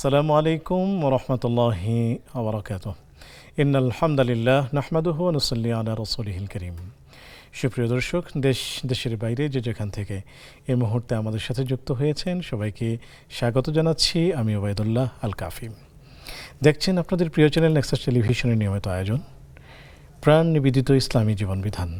আসসালামু আলাইকুম ওয়া রাহমাতুল্লাহি ওয়া বারাকাতুহু। ইন্নাল হামদালিল্লাহ নাহমাদুহু ওয়া নুসাল্লি আলা রাসূলিহিল কারীম। সুপ্রিয় দর্শক, দেশের বাইরে যে যেখান থেকে এই মুহূর্তে আমাদের সাথে যুক্ত হয়েছেন সবাইকে স্বাগত জানাচ্ছি। আমি ওবায়দুল্লাহ আল কাফি। দেখছেন আপনাদের প্রিয় চ্যানেল নেক্সাস টেলিভিশনের নিয়মিত আয়োজন প্রাণ নিবেদিত ইসলামী জীবনবিধান।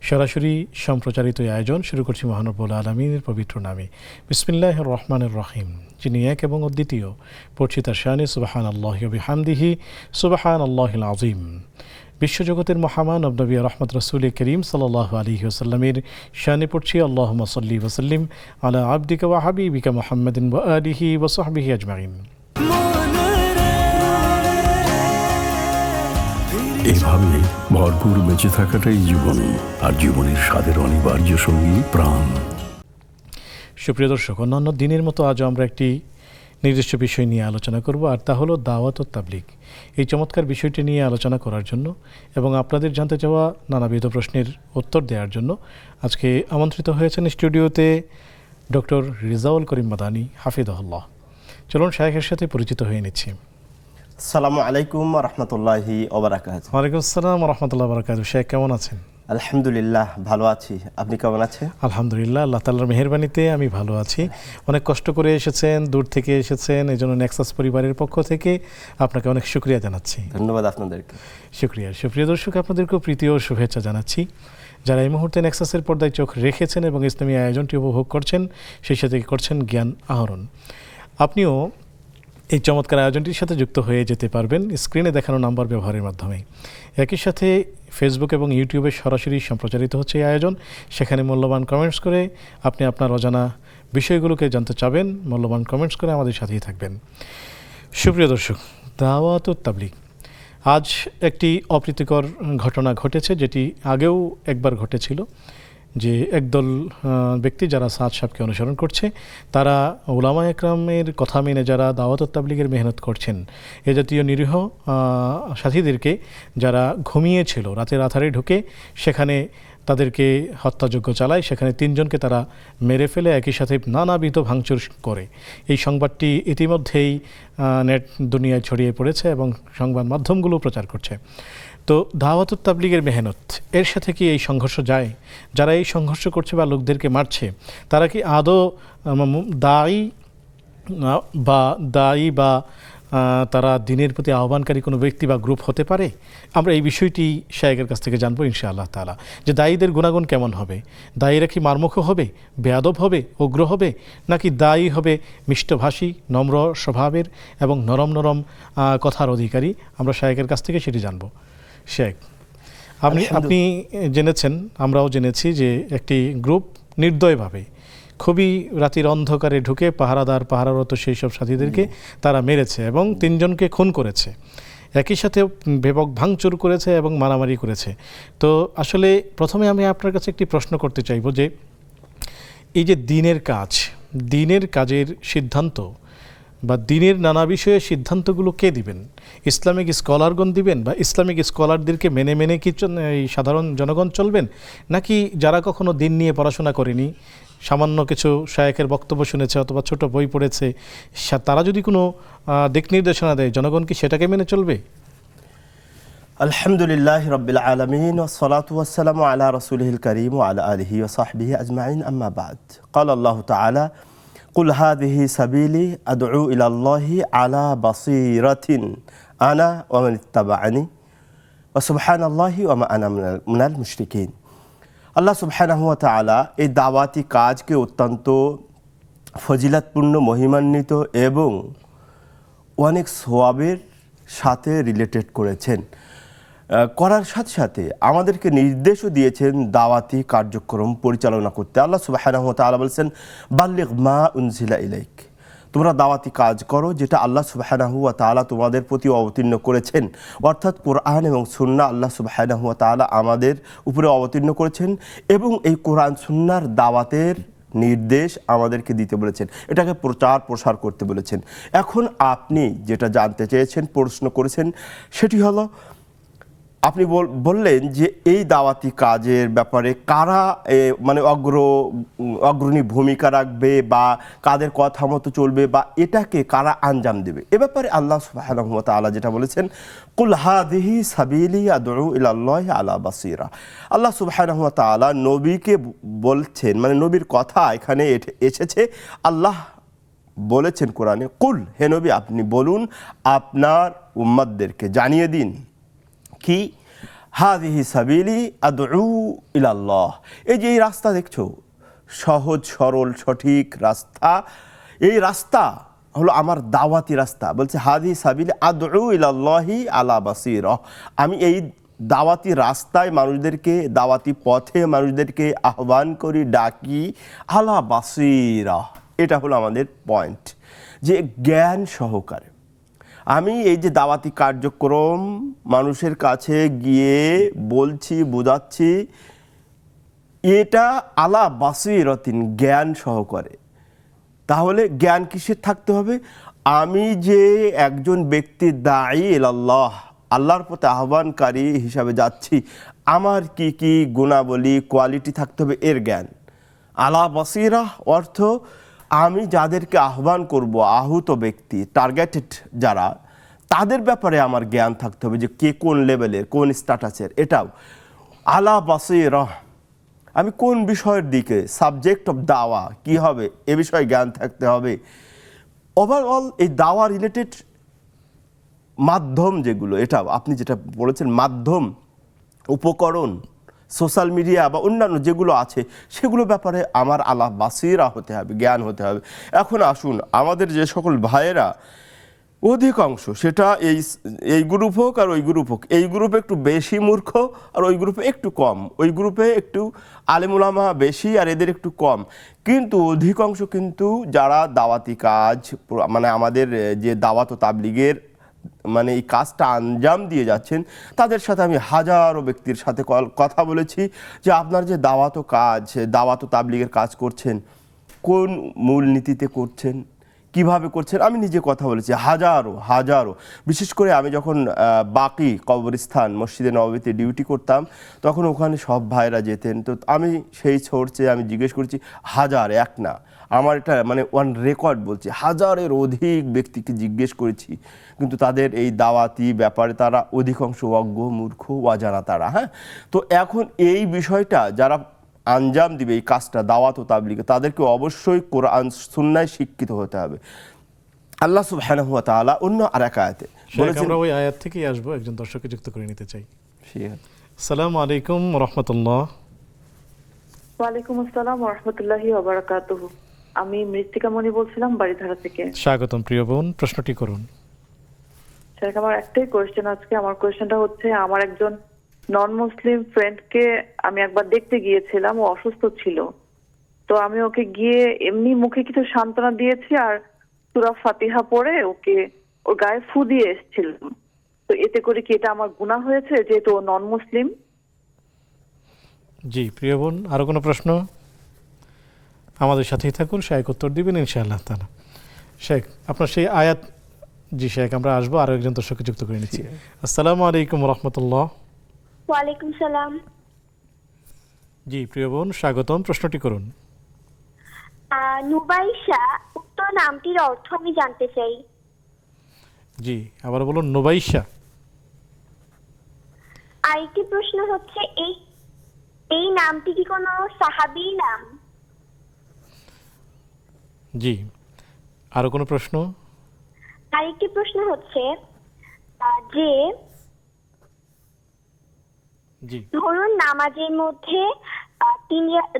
সরাসরি সম্প্রচারিত আয়োজন শুরু করছি মহান রব্বুল আলামিনের পবিত্র নামে। বিসমিল্লাহির রহমানির রহিম। যিনি এক এবং অদ্বিতীয়, পড়ছি তার শানে সুবহানাল্লাহি ওয়া বিহামদিহি সুবহানাল্লাহিল আযীম। বিশ্বজগতের মহামানব নবী রহমত রাসূল করিম সাল্লাল্লাহু আলাইহি ওয়াসাল্লামের শানে পড়ছি আল্লাহুম্মা সাল্লি ওয়া সাল্লিম আলা আবদিকা ওয়া হাবিবিকা মুহাম্মাদিন ওয়া আলিহি ওয়া সাহবিহি আজমাইন। এভাবে ভরপুর বেঁচে থাকাটাই জীবন, আর জীবনের স্বাদের অনিবার্য সঙ্গী প্রাণ। সুপ্রিয় দর্শক, অন্যান্য দিনের মতো আজও আমরা একটি নির্দিষ্ট বিষয় নিয়ে আলোচনা করব, আর তা হলো দাওয়াত ও তাবলীগ। এই চমৎকার বিষয়টি নিয়ে আলোচনা করার জন্য এবং আপনাদের জানতে চাওয়া নানাবিধ প্রশ্নের উত্তর দেওয়ার জন্য আজকে আমন্ত্রিত হয়েছেন স্টুডিওতে ডক্টর রিজাউল করিম মাদানী হাফিজাহুল্লাহ। চলুন শায়েখের সাথে পরিচিত হয়ে নিচ্ছি। আসসালামু আলাইকুম ওয়া রাহমাতুল্লাহি ওয়া বারাকাতুহু। ওয়ালাইকুম আসসালাম ওয়া রাহমাতুল্লাহি ওয়া বারাকাতুহু। শেখ কেমন আছেন? আলহামদুলিল্লাহ ভালো আছি, আপনি কেমন আছেন? আলহামদুলিল্লাহ, আল্লাহ তাআলার মেহেরবানিতে আমি ভালো আছি। অনেক কষ্ট করে এসেছেন, দূর থেকে এসেছেন, এই জন্য নেক্সাস পরিবারের পক্ষ থেকে আপনাকে অনেক শুকরিয়া জানাচ্ছি। ধন্যবাদ আপনাদেরকে। শুকরিয়া। সুপ্রিয় দর্শক, আপনাদেরকেও প্রীতি ও শুভেচ্ছা জানাচ্ছি। যারা এই মুহূর্তে নেক্সাসের পর্দায় চোখ রেখেছেন এবং ইসলামী আয়োজনটি উপভোগ করছেন, সেই সাথে করছেন জ্ঞান আহরণ। আপনিও এই চমৎকার আয়োজনটির সাথে যুক্ত হয়ে যেতে পারবেন স্ক্রিনে দেখানো নাম্বার ব্যবহারের মাধ্যমে। একই সাথে ফেসবুক এবং ইউটিউবে সরাসরি সম্প্রচারিত হচ্ছে এই আয়োজন। সেখানে মূল্যবান কমেন্টস করে আপনি আপনার অজানা বিষয়গুলোকে জানতে চাবেন, মূল্যবান কমেন্টস করে আমাদের সাথেই থাকবেন। সুপ্রিয় দর্শক, দাওয়াত ও তাবলীগ। আজ একটি অপ্রীতিকর ঘটনা ঘটেছে, যেটি আগেও একবার ঘটেছিল, যে একদল ব্যক্তি যারা সাদ সাহেবকে অনুসরণ করছে, তারা উলামা একরামের কথা মেনে যারা দাওয়াত ও তাবলীগের মেহনত করছেন, এ জাতীয় নিরীহ সাথীদেরকে যারা ঘুমিয়েছিল রাতের আধারে ঢুকে সেখানে তাদেরকে হত্যাযজ্ঞ চালায়। সেখানে 3 জনকে তারা মেরে ফেলে, একই সাথে নানাবিধ ভাঙচুর করে। এই সংবাদটি ইতিমধ্যেই নেট দুনিয়ায় ছড়িয়ে পড়েছে এবং সংবাদ মাধ্যমগুলো প্রচার করছে। তো দাওয়াত ও তাবলীগের মেহনত, এর সাথে কি এই সংঘর্ষ যায়? যারা এই সংঘর্ষ করছে বা লোকদেরকে মারছে, তারা কি আদৌ দায়ী বা তারা দিনের প্রতি আহ্বানকারী কোনো ব্যক্তি বা গ্রুপ হতে পারে? আমরা এই বিষয়টি শায়েখের কাছ থেকে জানবো ইনশাআল্লাহ তাআলা, যে দায়ীদের গুণাগুণ কেমন হবে। দায়ীরা কি মারমুখ হবে, বেয়াদব হবে, উগ্র হবে, নাকি দায়ী হবে মিষ্টভাষী, নম্র স্বভাবের এবং নরম নরম কথার অধিকারী? আমরা শায়েখের কাছ থেকে সেটি জানবো। শেখ, আপনি জেনেছেন, আমরাও জেনেছি যে একটি গ্রুপ নির্দয়ভাবে খুবই রাতের অন্ধকারে ঢুকে পাহারারত সেই সব সাথীদেরকে তারা মেরেছে এবং 3 জনকে খুন করেছে, একই সাথে ব্যাপক ভাঙচুর করেছে এবং মারামারি করেছে। তো আসলে প্রথমে আমি আপনার কাছে একটি প্রশ্ন করতে চাইব, যে এই যে দিনের কাজের সিদ্ধান্ত বা দিনের নানা বিষয়ে সিদ্ধান্তগুলো কে দিবেন? ইসলামিক স্কলারগণ দিবেন, বা ইসলামিক স্কলারদেরকে মেনে কি এই সাধারণ জনগণ চলবেন, নাকি যারা কখনো দিন নিয়ে পড়াশোনা করেনি, সামান্য কিছু শায়েখের বক্তব্য শুনেছে অথবা ছোট বই পড়েছে, তারা যদি কোনো দিক নির্দেশনা দেয়, জনগণ কি সেটাকে মেনে চলবে? আলহামদুলিল্লাহ রাব্বিল আলামিন ওয়াস সালাতু ওয়াস সালামু আলা রাসূলিহিল কারীম ওয়া আলা আলিহি ওয়া সাহবিহি আজমাইন, আম্মা বা'দ। ক্বালা আল্লাহু তাআলা কুল হাযিহি সাবিলি আদউ ইলাল্লাহি আলা বাসীরাতিন আনা ওয়া মান ইত্তাবা'আনি ওয়া সুবহানাল্লাহি ওয়া মা আনা মিনাল মুশরিকিন। আল্লাহ সুবহানাহু ওয়া তাআলা এই দাওয়াতি কাজকে অত্যন্ত ফজিলাতপূর্ণ, মহিমান্বিত এবং অনেক সওয়াবের সাথে রিলেটেড করেছেন। করার সাথে সাথে আমাদেরকে নির্দেশও দিয়েছেন দাওয়াতি কার্যক্রম পরিচালনা করতে। আল্লাহ সুবহানাহু ওয়া তাআলা বলেছেন, বাল্লিগ মা উনজিলা ইলাইক, তোমরা দাওয়াতি কাজ করো যেটা আল্লাহ সুবহানাহু ওয়া তাআলা তোমাদের প্রতি অবতীর্ণ করেছেন, অর্থাৎ কোরআন এবং সুন্নাহ আল্লাহ সুবহানাহু ওয়া তাআলা আমাদের উপরে অবতীর্ণ করেছেন এবং এই কোরআন সুন্নাহর দাওয়াতের নির্দেশ আমাদেরকে দিতে বলেছেন, এটাকে প্রচার প্রসার করতে বলেছেন। এখন আপনি যেটা জানতে চেয়েছেন, প্রশ্ন করেছেন, সেটি হলো আপনি বললেন যে এই দাওয়াতি কাজের ব্যাপারে কারা মানে অগ্রণী ভূমিকা রাখবে বা কাদের কথা মতো চলবে বা এটাকে কারা আঞ্জাম দেবে, এ ব্যাপারে আল্লাহ সুবহানাহু ওয়া তাআলা যেটা বলেছেন, কুল হাযিহি সাবিলি আদউ ইলাল্লাহি আলা বাসীরা। আল্লাহ সুবহানাহু ওয়া তাআলা নবীকে বলছেন, মানে নবীর কথা এখানে এসেছে। আল্লাহ বলেছেন কোরআনে, কুল, হে নবী আপনি বলুন, আপনার উম্মতদেরকে জানিয়ে দিন কি, হাযিহি সাবিলি আদউ ইলাল্লাহ, এই যে এই রাস্তা দেখছো, সহজ সরল সঠিক রাস্তা, এই রাস্তা হলো আমার দাওয়াতি রাস্তা। বলছে হাযিহি সাবিলি আদউ ইলাল্লাহি আলা বাসীরা, আমি এই দাওয়াতি রাস্তায় মানুষদেরকে, দাওয়াতি পথে মানুষদেরকে আহ্বান করি, ডাকি, আলা বাসীরা। এটা হলো আমাদের পয়েন্ট, যে জ্ঞান সহকারে আমি এই যে দাওয়াতি কার্যক্রম মানুষের কাছে গিয়ে বলছি, বোঝাচ্ছি, এটা আলা বাসীরাতিন, জ্ঞান সহকারে। তাহলে জ্ঞান কিসের থাকতে হবে? আমি যে একজন ব্যক্তি দাঈ ইলাল্লাহ, আল্লাহর পথে আহ্বানকারী হিসাবে যাচ্ছি, আমার কি কি গুণাবলী কোয়ালিটি থাকতে হবে, এর জ্ঞান। আলা বাসীরা অর্থ আমি যাদেরকে আহ্বান করব, আহুত ব্যক্তি, টার্গেটেড যারা, তাদের ব্যাপারে আমার জ্ঞান থাকতে হবে, যে কে কোন লেভেলের, কোন স্ট্যাটাসের। এটাও আলা বাসীরা, আমি কোন বিষয়ের দিকে, সাবজেক্ট অফ দাওয়া কি হবে, এ বিষয়ে জ্ঞান থাকতে হবে। ওভারঅল এই দাওয়া রিলেটেড মাধ্যম যেগুলো, এটা আপনি যেটা বলেছেন, মাধ্যম, উপকরণ, সোশ্যাল মিডিয়া বা অন্যান্য যেগুলো আছে, সেগুলো ব্যাপারে আমার আলা বাসীরা হতে হবে, জ্ঞান হতে হবে। এখন আসুন, আমাদের যে সকল ভাইয়েরা অধিকাংশ, সেটা এই গ্রুপ হোক আর ওই গ্রুপ হোক, এই গ্রুপে একটু বেশি মূর্খ আর ওই গ্রুপে একটু কম, ওই গ্রুপে একটু আলেম উলামা বেশি আর এদের একটু কম, কিন্তু অধিকাংশ কিন্তু যারা দাওয়াতি কাজ, মানে আমাদের যে দাওয়াত ও তাবলীগের মানে এই কাজটা আঞ্জাম দিয়ে যাচ্ছেন, তাদের সাথে আমি হাজারো ব্যক্তির সাথে কথা বলেছি যে আপনার যে দাওয়াত ও কাজ, দাওয়াত ও তাবলীগের কাজ করছেন, কোন মূল নীতিতে করছেন, কিভাবে করছেন, আমি নিজে কথা বলেছি হাজারো। বিশেষ করে আমি যখন বাকি কবরস্থান মসজিদে নববীতে ডিউটি করতাম, তখন ওখানে সব ভাইরা যেতেন। তো আমি সেই ছোড়ছে আমি জিজ্ঞেস করছি, হাজার, এক না, আমার এটা মানে ওয়ান রেকর্ড বলছি, হাজারের অধিক ব্যক্তিকে জিজ্ঞেস করেছি, কিন্তু তাদের এই দাওয়াতি ব্যাপারে তারা অধিকাংশ অজ্ঞ, মূর্খ, অজানা তারা। হ্যাঁ, তো এখন এই বিষয়টা যারা আঞ্জাম দিবে এই কাজটা, দাওয়াত ও তাবলীগ, তাদেরকে অবশ্যই কোরআন সুন্নায় শিক্ষিত হতে হবে। আল্লাহ সুবহানাহু ওয়া তাআলা অন্য আরেক আয়াতে বলেছেন, আমরা ওই আয়াত থেকেই আসবো, একজন দর্শককে যুক্ত করে নিতে চাই। আসসালামু আলাইকুম ওয়া রাহমাতুল্লাহ। ওয়া আলাইকুম আসসালাম ওয়া রাহমাতুল্লাহি ওয়া বারাকাতুহু। আমি মৃত্তিকা মণি বলছিলাম বাড়িধারা থেকে। স্বাগতম প্রিয় বোন, প্রশ্নটি করুন। স্যার, আমার একটাই কোয়েশ্চেন আজকে। আমার কোয়েশ্চেনটা হচ্ছে, আমার একজন নন মুসলিম ফ্রেন্ডকে আমি একবার দেখতে গিয়েছিলাম, ও অসুস্থ ছিল। তো আমি ওকে গিয়ে এমনি মুখে কিছু সান্ত্বনা দিয়েছি আর সূরা ফাতিহা পড়ে ওকে ওর গায়ে ফু দিয়ে এসেছিলাম। তো এতে করে কি এটা আমার গুনাহ হয়েছে, যেহেতু ও নন মুসলিম? জি প্রিয় বোন, আরো কোনো প্রশ্ন? আমাদের সাথেই থাকুন, শেখ উত্তর দিবেন ইনশাআল্লাহ তাআলা। শেখ, আপনার সেই আয়াত। জি শেখ, আমরা আসবো, আরো একজন দর্শককে যুক্ত করে নিচ্ছি। আসসালামু আলাইকুম ওয়া রাহমাতুল্লাহ। ওয়া আলাইকুম সালাম। জি প্রিয় বোন, স্বাগতম, প্রশ্নটি করুন। নুবাইশা, উক্ত নামটির অর্থ আমি জানতে চাই। জি, আবার বলুন। নুবাইশা। আরেকটি প্রশ্ন হচ্ছে, এই নামটি কি কোনো সাহাবীর নাম? জি, আরো কোনো প্রশ্ন? আরেকটি প্রশ্ন হচ্ছে যে জি, ধরুন নামাজের মধ্যে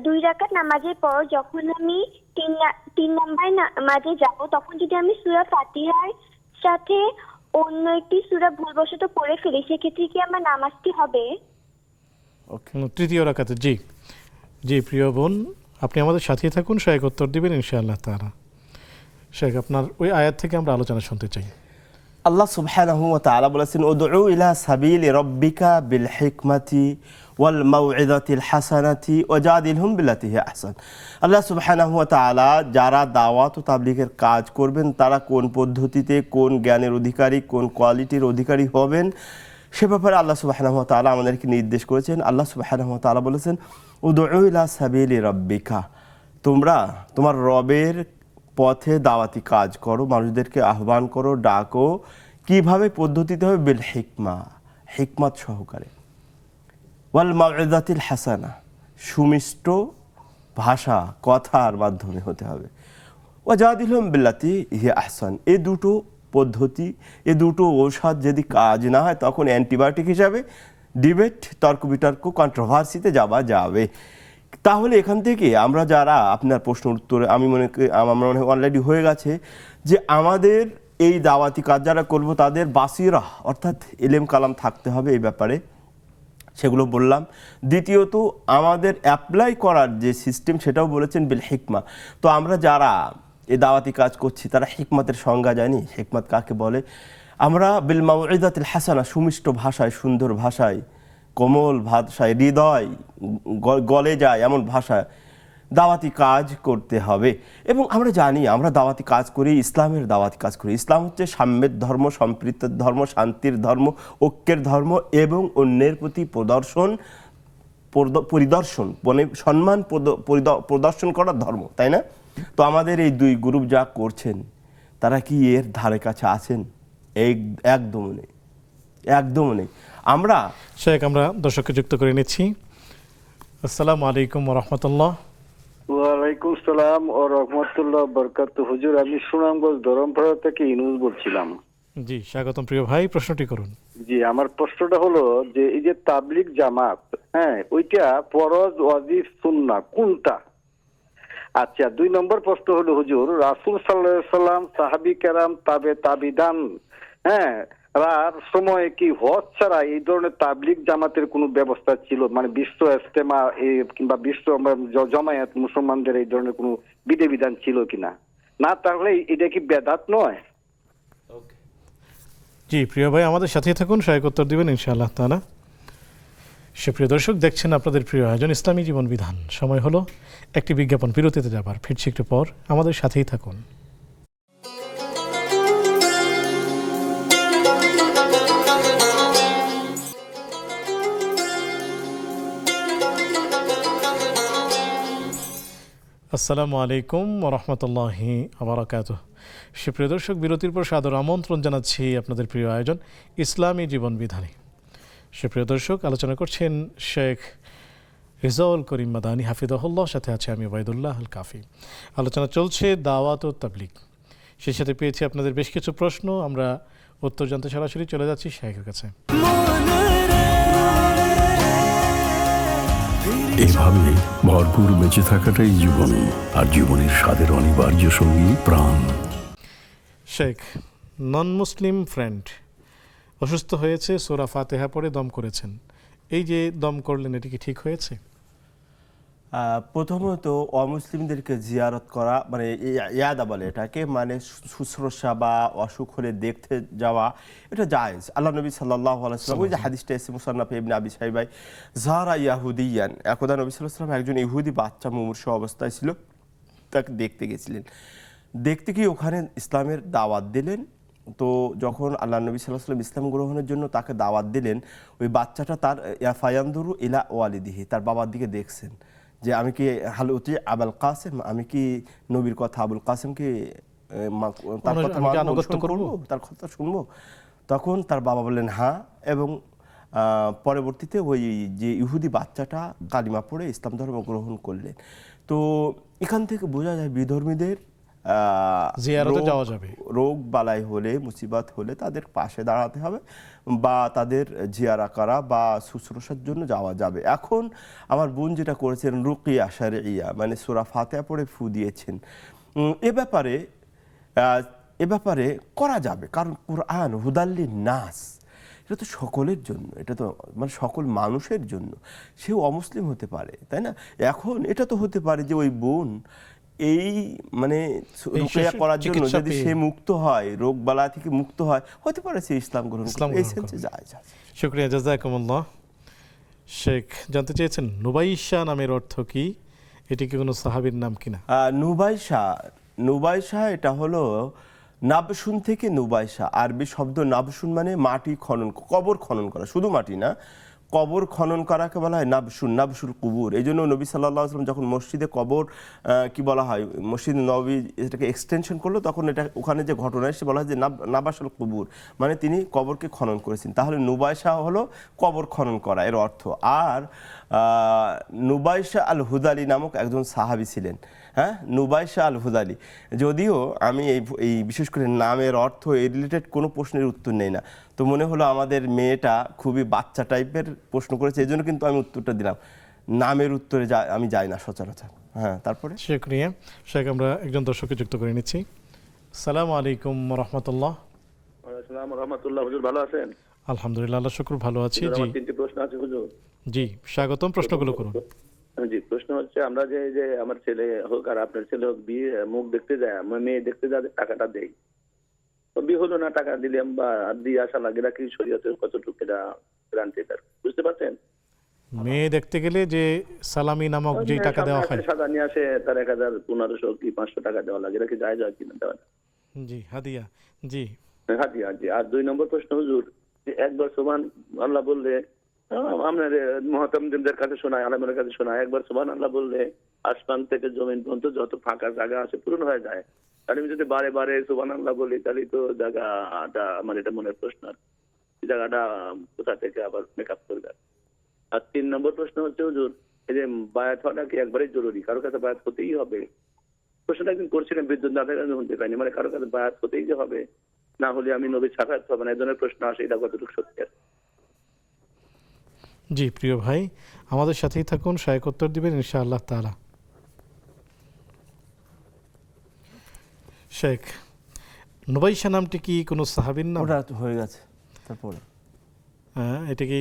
2 রাকাত নামাজের পর যখন আমি 3 নাম্বার নামাজে যাব, তখন যদি আমি সূরা ফাতিহার সাথে অন্য একটি সূরা ভুলবশত পড়ে ফেলি, সেক্ষেত্রে কি আমার নামাজটি হবে? তৃতীয় রাকাতে। জি জি প্রিয় বোন, আপনি আমাদের সাথেই থাকুন, শেখ উত্তর দিবেন ইনশাআল্লাহ তাআলা। শেখ, আপনার ওই আয়াত থেকে আমরা আলোচনা শুনতে চাই। আল্লাহ সুবহানাহু ওয়া তাআলা বলেছেন, উদউ ইলা সাবিলি রাব্বিকা বিল হিকমাতি ওয়াল মাউইযাতিল হাসানাতি ওয়াজাদিলহুম বিল্লাতি হিয়া আহসান। আল্লাহ সুবহানাহু ওয়া তাআলা যারা দাওয়াত ও তাবলীগের কাজ করবেন, তারা কোন পদ্ধতিতে, কোন জ্ঞানের অধিকারী, কোন কোয়ালিটির অধিকারী হবেন, সে ব্যাপারে আল্লাহ সুবহানাহু ওয়া তাআলা আমাদেরকে নির্দেশ করেছেন। আল্লাহ সুবহানাহু ওয়া তাআলা বলেছেন, উদউ ইলা সাবিলি রাব্বিকা, তোমরা তোমার রবের পথে দাওয়াতি কাজ করো, মানুষদেরকে আহ্বান করো, ডাকো। কিভাবে? পদ্ধতিতে হবে বিল হিকমা, হিকমত সহকারে, ওয়াল মাউইযাতিল হাসানা, সুমিষ্ট ভাষা কথার মাধ্যমে হতে হবে, ওয়াজাদিলহুম বিল্লাতি হিয়া আহসান। এই দুটো পদ্ধতি, এই দুটো ঔষধ যদি কাজ না হয় তখন অ্যান্টিবায়োটিক হিসাবে ডিবেট, তর্ক বিতর্ক, কন্ট্রোভার্সিতে যাওয়া যাবে। তাহলে এখান থেকে আমরা যারা আপনার প্রশ্ন উত্তরে আমার মনে হয় অলরেডি হয়ে গেছে যে আমাদের এই দাওয়াতি কাজ যারা করবো তাদের বাসিরা অর্থাৎ ইলম কালাম থাকতে হবে এই ব্যাপারে, সেগুলো বললাম। দ্বিতীয়ত আমাদের অ্যাপ্লাই করার যে সিস্টেম সেটাও বলেছেন বিল হিকমা। তো আমরা যারা এই দাওয়াতি কাজ করছি তারা হিকমতের সংজ্ঞা জানি, হিকমত কাকে বলে। আমরা বিল মাউইযাতিল হাসানা, সুমিষ্ট ভাষায়, সুন্দর ভাষায়, কোমল ভাষায়, হৃদয় গলে যায় এমন ভাষায় দাওয়াতি কাজ করতে হবে। এবং আমরা জানি আমরা দাওয়াতি কাজ করি, ইসলামের দাওয়াতি কাজ করি। ইসলাম হচ্ছে সাম্যের ধর্ম, সম্প্রীতির ধর্ম, শান্তির ধর্ম, ঐক্যের ধর্ম এবং অন্যের প্রতি পরিদর্শন মানে সম্মান প্রদর্শন করার ধর্ম, তাই না? তো আমাদের এই দুই গ্রুপ যা করছেন তারা কি এর ধারে কাছে আছেন? একদম নেই, একদম নেই। আমরা দর্শককে যুক্ত করে নিচ্ছি। আসসালামু আলাইকুম ওয়া রাহমাতুল্লাহ। ওয়ালাইকুম সালাম ও রহমতুল্লাহ বরকাতুহু। হুজুর, আমি সুনামগঞ্জ ধরমপাড়া থেকে ইনুস বলছিলাম। জি, স্বাগতম প্রিয় ভাই, প্রশ্নটি করুন। জি, আমার প্রশ্নটা হলো যে এই যে তাবলিগ জামাত, হ্যাঁ, ওইটা ফরজ, ওয়াজিব, সুন্নাহ কোনটা? আচ্ছা, 2 নম্বর প্রশ্ন হলো হুজুর, রাসূল সাল্লাল্লাহু আলাইহি সাল্লাম, সাহাবী কেরাম, তাবিদান, হ্যাঁ, আর সময়ে কি হজ ছাড়া এই ধরনের তাবলিগ জামাতের কোনো ব্যবস্থা ছিল? মানে বিশ্ব ইজতেমা কিংবা বিশ্ব জমায়েত মুসলমানদের এই ধরনের কোনো বিধিবিধান ছিল কিনা? না তাহলে এটা কি বেদাত নয়? জি প্রিয় ভাই, আমাদের সাথেই থাকুন, সহায়ক উত্তর দিবেন ইনশাআল্লাহ তাআলা। সুপ্রিয় দর্শক, দেখছেন আপনাদের প্রিয় আয়োজন ইসলামী জীবন বিধান। সময় হলো একটি বিজ্ঞাপন বিরতিতে যাবার, ফিরছি একটু পর, আমাদের সাথেই থাকুন। আসসালামু আলাইকুম ওয়া রাহমাতুল্লাহি ওয়া বারাকাতুহু। সুপ্রিয় দর্শক, বিরতির পর সাদর আমন্ত্রণ জানাচ্ছি আপনাদের প্রিয় আয়োজন ইসলামী জীবন বিধানে। সুপ্রিয় দর্শক, আলোচনা করছেন শেখ রিজাউল করিম মাদানী হাফিজাহুল্লাহ, সাথে আছে আমি ওবায়দুল্লাহ আল কাফি। আলোচনা চলছে দাওয়াত ও তাবলীগ। সেই সাথে পেয়েছি আপনাদের বেশ কিছু প্রশ্ন, আমরা উত্তর জানতে সরাসরি চলে যাচ্ছি শেখের কাছে। এভাবে ভরপুর বেঁচে থাকাটাই জীবন, আর জীবনের স্বাদের অনিবার্য সঙ্গী প্রাণ। শেখ, নন মুসলিম ফ্রেন্ড অসুস্থ হয়েছে, সূরা ফাতিহা পড়ে দম করেছেন, এই যে দম করলেন এটি কি ঠিক হয়েছে? প্রথমত অমুসলিমদেরকে জিয়ারত করা মানে ইয়াদা বলে এটাকে, মানে শুশ্রূষা বা অসুখ হলে দেখতে যাওয়া, এটা জায়েজ। আল্লাহ নবী সাল্লাল্লাহু আলাইহি ওয়াসাল্লাম, ওই যে হাদিসটা এসে মুসান্নাফ ইবনে আবি শাইবায়, যারা ইয়াহুদিয়ান, একদা নবী সাল্লাল্লাহু আলাইহি ওয়াসাল্লাম একজন ইহুদি বাচ্চা মুমূর্ষু অবস্থায় ছিল, তাকে দেখতে গেছিলেন। দেখতে গিয়ে ওখানে ইসলামের দাওয়াত দিলেন। তো যখন আল্লাহ নবী সাল্লাল্লাহু আলাইহি ওয়াসাল্লাম ইসলাম গ্রহণের জন্য তাকে দাওয়াত দিলেন, ওই বাচ্চাটা তার ফায়ান্দুরু ইলা ওয়ালিদিহি, তার বাবার দিকে দেখছেন যে আমি কি হালুতি আবুল কাসেম, আমি কি নবীর কথা আবুল কাসেমকে তার কথা করব, তার কথা শুনবো? তখন তার বাবা বললেন হ্যাঁ, এবং পরবর্তীতে ওই যে ইহুদি বাচ্চাটা কালিমা পড়ে ইসলাম ধর্ম গ্রহণ করলেন। তো এখান থেকে বোঝা যায় বিধর্মীদের জিয়ারতে যাওয়া যাবে, রোগ বালাই হলে, মুসিবত হলে তাদের পাশে দাঁড়াতে হবে বা তাদের জিয়ারা করা বা শুশ্রূষার জন্য যাওয়া যাবে। এখন আমার বোন যেটা করেছেন রুকিয়া শারঈয়া, মানে সূরা ফাতিহা পড়ে ফু দিয়েছেন, এ ব্যাপারে করা যাবে, কারণ কুরআন হুদাল্লিন নাস, এটা তো সকলের জন্য, এটা তো মানে সকল মানুষের জন্য, সেও অমুসলিম হতে পারে, তাই না? এখন এটা তো হতে পারে যে ওই বোন এই মানে রুকিয়া করার জন্য যদি সে মুক্ত হয়, রোগ বালা থেকে মুক্ত হয়, হতে পারে সে ইসলাম গ্রহণ করে, এই সেন্সে যায়। শুকরিয়া, জাযাকুমুল্লাহ। শেখ জানতে চেয়েছেন নুবাইশা নামের অর্থ কি, এটি কি কোনো সাহাবীর নাম কিনা? নুবাইশা এটা হলো নাবশুন থেকে নুবাইশা, আরবি শব্দ নাবশুন মানে মাটি খনন, কবর খনন করা, শুধু মাটি না, কবর খনন করাকে বলা হয় নাবশুন, নাবশুল কুবুর। এই জন্য নবী সাল্লাল্লাহু আলাইহি ওয়াসাল্লাম যখন মসজিদে কবর কি বলা হয়, মসজিদ নবী এটাকে এক্সটেনশন করলো, তখন এটা ওখানে যে ঘটনা এসে বলা হয় যে নাবাসুল কুবুর, মানে তিনি কবরকে খনন করেছেন। তাহলে নুবাইশা হলো কবর খনন করা এর অর্থ। আর নুবাইশা আল হুদালি নামক একজন সাহাবী ছিলেন, হ্যাঁ, নুবাইশা আল হুদালি। যদিও আমি এই বিশেষ করে নামের অর্থ এই রিলেটেড কোনো প্রশ্নের উত্তর নেই না, তো মনে হলো আমাদের মেয়েটা খুবই বাচ্চা টাইপের প্রশ্ন করেছে, এই জন্য কিন্তু আমি উত্তরটা দিলাম। নামের উত্তরে আমি যাই না সচরাচর। হ্যাঁ, তারপরে শুকরিয়া শেখ। আমরা একজন দর্শককে যুক্ত করে নিচ্ছি। আসসালামু আলাইকুম রহমতুল্লাহ। আসসালামু রহমতুল্লাহ। হুজুর ভালো আছেন? আলহামদুলিল্লাহ, আল্লাহ শুকর, ভালো আছি। জি আমার তিনটি প্রশ্ন আছে হুজুর। জি, স্বাগতম, প্রশ্নগুলো করুন। জি, প্রশ্ন হচ্ছে আমরা যে আমার ছেলে হোক আর আপনার ছেলে হোক বিয়ে মুখ দেখতে যায়, আমরা মেয়ে দেখতে যায়, টাকাটা দেই, তো বিয়ে হলো না, টাকা দিলাম বা দিয়ে আসা লাগে, এটা কি শরীয়তের কতটুকু এটা গ্রান্টি, তার বুঝতে পারছেন? মেয়ে দেখতে গেলে যে সালামি নামক যে টাকা দেওয়া হয়, সাদা নিয়ে আসে, তার 1000-1500 কি 500 টাকা দেওয়া লাগে, এটা কি জায়েজ হয় কিনা দেওয়া? জি, হাদিয়া। জি হ্যাঁ জি, হ্যাঁ জি। আর 2 নম্বর প্রশ্ন হুজুর, যে একবার সুবহান আল্লাহ বললে, আপনার মহাতামদের কাছে শোনায়, আলেমের কাছে শোনায়, একবার সুবহান আল্লাহ বললে আসমান থেকে জমিন পর্যন্ত যত ফাঁকা জায়গা আছে পূরণ হয়ে যায়। তাহলে আমি যদি বারে বারে সুবহান আল্লাহ বলি, তাহলে তো জায়গাটা, আমার এটা মনের প্রশ্ন, এই জায়গাটা কোথা থেকে আবার মেকআপ করবে? আর 3 নম্বর প্রশ্ন হচ্ছে হুজুর, এই যে বায়াত হওয়াটা কি একবারেই জরুরি? কারো কাছে বায়াত হতেই হবে? প্রশ্নটা একদিন করছিলেন বিদ্যুৎ দাদার কাছে, শুনতে পাইনি, মানে কারো কাছে বায়াত হতেই যে হবে, না হলে আমি নবীর সাফায়াত হবে না, এই ধরনের প্রশ্ন আসে, এটা কতটুকু সত্যি? জি, প্রিয় ভাই, আমাদের সাথেই থাকুন, শায়েখ উত্তর দিবেন ইনশাআল্লাহ তাআলা। শেখ, নুবাইশা নামটি কি কোনো সাহাবীর নাম? ওটা তো হয়ে গেছে, তারপরে এটা কি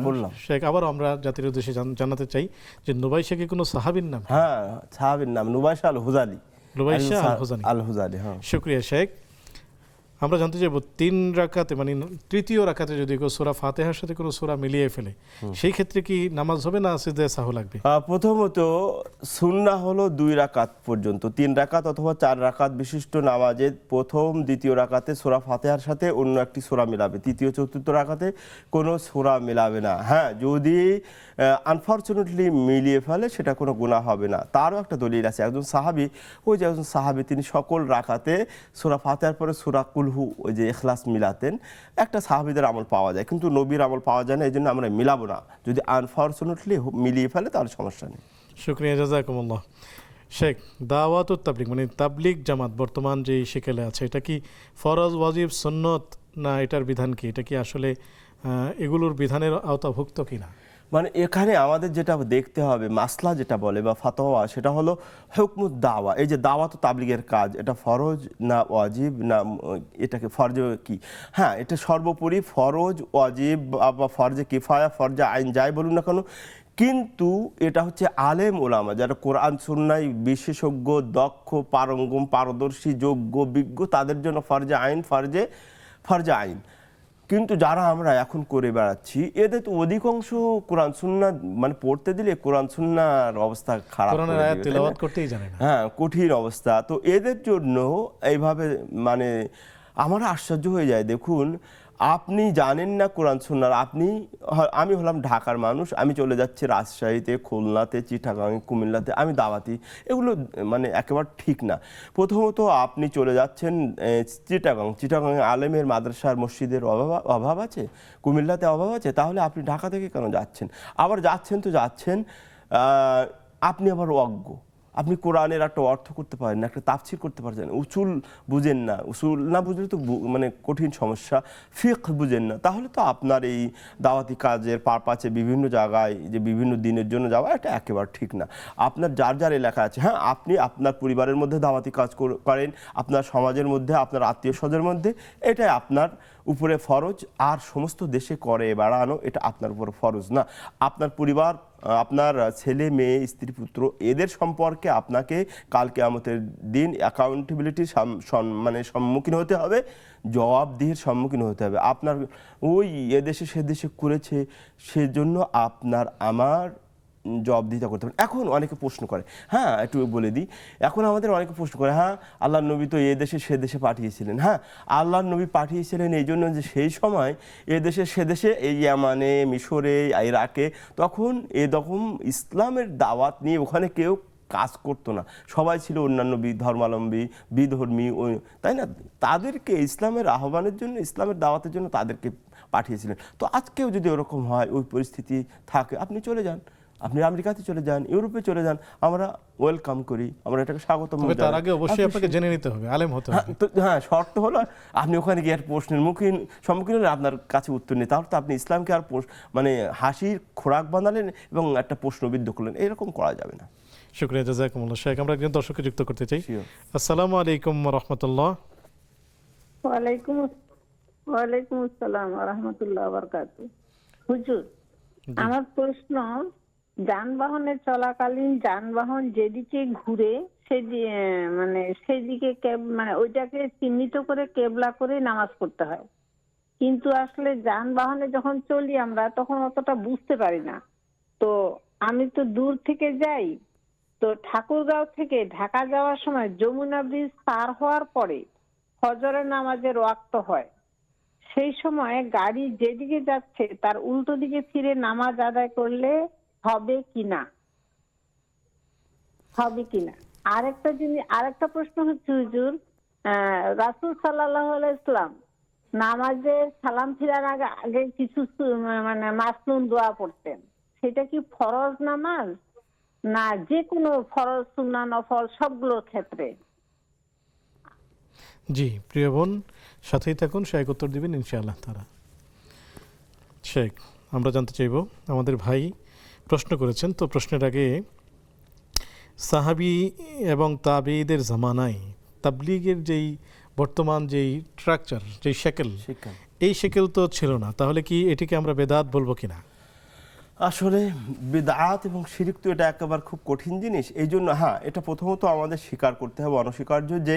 বললাম। শেখ, আবার আমরা জাতির উদ্দেশ্যে জানাতে চাই যে নুবাইশা কি কোনো সাহাবীর নাম? হ্যাঁ, সাহাবীর নাম নুবাইশা আল হুদালি। নুবাইশা আল হুজানি। আল হুদালি, হ্যাঁ। শুকরিয়া শেখ। আমরা জানতে চাইব 3 রাকাতে, মানে তৃতীয় রাকাতে যদি কেউ সূরা ফাতিহার সাথে কোনো সূরা মিলিয়ে ফেলে, সেই ক্ষেত্রে কি নামাজ হবে না সিজদায়ে সাহু লাগবে? প্রথমত সুন্নাহ হলো 2 রাকাত পর্যন্ত, 3 রাকাত অথবা 4 রাকাত বিশিষ্ট নামাজের প্রথম দ্বিতীয় রাকাতে সূরা ফাতিহার সাথে অন্য একটি সূরা মিলাবে, তৃতীয় চতুর্থ রাকাতে কোনো সূরা মিলাবে না। হ্যাঁ, যদি আনফরচুনেটলি মিলিয়ে ফেলে সেটা কোনো গুনাহ হবে না। তারও একটা দলিল আছে, একজন সাহাবী, ওই যে একজন সাহাবী, তিনি সকল রাকাতে সূরা ফাতিহার পরে সূরা কুলহু, ওই যে ইখলাস মিলাতেন। একটা সাহাবীদের আমল পাওয়া যায়, কিন্তু নবীর আমল পাওয়া যায় না, এই জন্য আমরা মিলাবো না। যদি আনফরচুনেটলি মিলিয়ে ফেলে তাহলে সমস্যা নেই। শুকরিয়া, জাযাকুমুল্লাহ। শেখ, দাওয়াতুত তাবলিগ মানে তাবলিগ জামাত বর্তমান যে সেকেলে আছে, এটা কি ফরজ, ওয়াজিব, সুন্নত, না এটার বিধান কি? এটা কি আসলে এগুলোর বিধানের আওতাভুক্ত কিনা? মানে এখানে আমাদের যেটা দেখতে হবে, মাসলা যেটা বলে বা ফাতোয়া, সেটা হলো হুকমুদ দাওয়া। এই যে দাওয়াত ও তাবলিগের কাজ, এটা ফরজ না ওয়াজিব, না এটাকে ফরজ কি? হ্যাঁ, এটা সর্বোপরি ফরজ, ওয়াজিব বা ফরজে কিফায়া, ফরজে আইন, যাই বলুন না কেন, কিন্তু এটা হচ্ছে আলেম ওলামা, যারা কোরআন সুন্নায় বিশেষজ্ঞ, দক্ষ, পারঙ্গম, পারদর্শী, যোগ্য, বিজ্ঞ, তাদের জন্য ফরজে আইন, ফরজে আইন। কিন্তু যারা আমরা এখন করে বেড়াচ্ছি, এদের তো অধিকাংশ কোরআন সুন্নাহ মানে পড়তে দিলে কোরআন সুন্নাহর অবস্থা খারাপ, কোরআনের আয়াত তেলাওয়াত করতেই জানে না। হ্যাঁ, কঠিন অবস্থা। তো এদের জন্য এইভাবে মানে আমার আশ্চর্য হয়ে যায়। দেখুন, আপনি জানেন না কোরআন সুন্নাহর, আমি হলাম ঢাকার মানুষ, আমি চলে যাচ্ছি রাজশাহীতে, খুলনাতে, চিটাগাঁয়ে, কুমিল্লাতে, আমি দাওয়াতি, এগুলো মানে একেবারে ঠিক না। প্রথমত আপনি চলে যাচ্ছেন চিটাগাঁয়ে আলেমের মাদ্রাসার মসজিদের অভাব আছে, কুমিল্লাতে অভাব আছে, তাহলে আপনি ঢাকা থেকে কেন যাচ্ছেন? আবার যাচ্ছেন তো যাচ্ছেন, আপনি আবার অজ্ঞ, আপনি কোরআনের একটা অর্থ করতে পারেন না, একটা তাফসীর করতে পারছেন, উসুল বুঝেন না, উসুল না বুঝলে তো মানে কঠিন সমস্যা, ফিকহ বুঝেন না, তাহলে তো আপনার এই দাওয়াতি কাজের পারপাসে বিভিন্ন জায়গায় যে বিভিন্ন দিনের জন্য যাওয়া, এটা একেবারে ঠিক না। আপনার যার যার এলাকা আছে, হ্যাঁ, আপনি আপনার পরিবারের মধ্যে দাওয়াতি কাজ করেন, আপনার সমাজের মধ্যে, আপনার আত্মীয় স্বজনের মধ্যে, এটাই আপনার উপরে ফরজ। আর সমস্ত দেশে করে বেড়ানো, এটা আপনার উপর ফরজ না। আপনার পরিবার, আপনার ছেলে মেয়ে, স্ত্রী পুত্র, এদের সম্পর্কে আপনাকে কাল কিয়ামতের দিন অ্যাকাউন্টেবিলিটির মানে সম্মুখীন হতে হবে, জবাবদিহির সম্মুখীন হতে হবে। আপনার ওই এদেশে সে দেশে করেছে, সেজন্য আপনার আমার জবাবদিহিতা করতে পারেন। এখন অনেকে প্রশ্ন করে, হ্যাঁ একটু বলে দিই, এখন আমাদের অনেকে প্রশ্ন করে, হ্যাঁ আল্লাহর নবী তো এ দেশে সে দেশে পাঠিয়েছিলেন। হ্যাঁ, আল্লাহর নবী পাঠিয়েছিলেন এই জন্য যে সেই সময় এ দেশে সে দেশে, এই ইয়ামানে, মিশরে, ইরাকে তখন এরকম ইসলামের দাওয়াত নিয়ে ওখানে কেউ কাজ করতো না, সবাই ছিল অন্যান্য ধর্মাবলম্বী, বিধর্মী, তাই না? তাদেরকে ইসলামের আহ্বানের জন্য, ইসলামের দাওয়াতের জন্য তাদেরকে পাঠিয়েছিলেন। তো আজকেও যদি ওরকম হয়, ওই পরিস্থিতি থাকে, আপনি চলে যান, আপনি আমেরিকাতে চলে যান, ইউরোপে চলে যান, আমরা ওয়েলকাম করি, আমরা এটাকে স্বাগতম তবে তার আগে অবশ্যই আপনাকে জেনে নিতে হবে, আলেম হতে হবে। হ্যাঁ, শর্ত হলো আপনি ওখানে গিয়ে একটা প্রশ্নের সম্মুখীন হলে আপনার কাছে উত্তর নেই, তাহলে তো আপনি ইসলামকে আর মানে হাসির খোরাক বানালেন এবং একটা প্রশ্নবিদ্ধ করলেন, এরকম করা যাবে না। শুকরিয়া, জাযাকুমুল্লাহ। শেখ, আমরা একজন দর্শককে যুক্ত করতে চাই। Sure. আসসালামু আলাইকুম ওয়া রাহমাতুল্লাহ। ওয়ালাইকুম আসসালাম ওয়া রাহমাতুল্লাহি ওয়া বারাকাতুহু। হুজুর, আমার প্রশ্ন, যানবাহনে চলাকালীন যানবাহন যেদিকে ঘুরে সেদিকে মানে ওইটাকে চিহ্নিত করে কেবলা করে নামাজ পড়তে হয়, কিন্তু আসলে যানবাহনে যখন চলি আমরা তখন অতটা বুঝতে পারি না। তো আমি তো দূর থেকে যাই, তো ঠাকুরগাঁও থেকে ঢাকা যাওয়ার সময় যমুনা ব্রিজ পার হওয়ার পরে ফজরের নামাজের ওয়াক্ত হয়, সেই সময় গাড়ি যেদিকে যাচ্ছে তার উল্টো দিকে ফিরে নামাজ আদায় করলে হবে কিনা? আরেকটা প্রশ্ন হচ্ছে হুজুর, রাসূল সাল্লাল্লাহু আলাইহি ওয়াসাল্লাম নামাজে সালাম ফিরার আগে কিছু মাসনুন দোয়া পড়তেন, সেটা কি ফরজ নামাজ না যে কোনো ফরজ, সুন্নাহ, নফল সবগুলোর ক্ষেত্রে? জি প্রিয় বোন, সাথেই থাকুন, শেখ উত্তর দিবেন ইনশাআল্লাহ তারা। শেখ, আমরা জানতে চাইব, আমাদের ভাই প্রশ্ন করেছেন, তো প্রশ্নের আগে সাহাবী এবং তাবেঈদের জামানায় তাবলীগের যেই বর্তমান যেই স্ট্রাকচার, যেই শেকেল, এই শেকেল তো ছিল না, তাহলে কি এটিকে আমরা বেদাত বলবো কিনা? আসলে বিদআত এবং শিরক তো এটা একেবারে খুব কঠিন জিনিস। এই জন্য হ্যাঁ, এটা প্রথমত আমাদের স্বীকার করতে হবে, অনস্বীকার্য, যে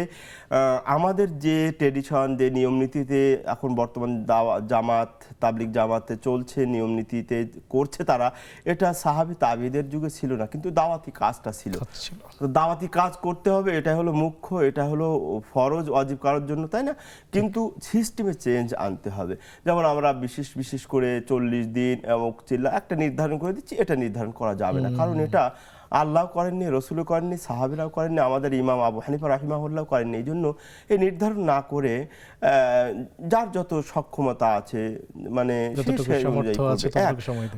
আমাদের যে ট্রেডিশন, যে নিয়ম নীতিতে এখন বর্তমান জামাত, তাবলিগ জামাতে চলছে, নিয়ম নীতিতে করছে তারা, এটা সাহাবী তাবেঈদের যুগে ছিল না, কিন্তু দাওয়াতি কাজটা ছিল। তো দাওয়াতি কাজ করতে হবে, এটা হলো মুখ্য, এটা হলো ফরজ ওয়াজিব করার জন্য, তাই না? কিন্তু সিস্টেমে চেঞ্জ আনতে হবে। যেমন আমরা বিশেষ করে 40 দিন এবং চিল্লা একটা নির্ধারণ করে দিচ্ছি, এটা নির্ধারণ করা যাবে না, কারণ এটা আল্লাহ করেননি, রসুলও করেননি, সাহাবীরাও করেননি, আমাদের ইমাম আবু হানিফা রাহিমাহুল্লাহ করেননি। এই জন্য এই নির্ধারণ না করে যার যত সক্ষমতা আছে, মানে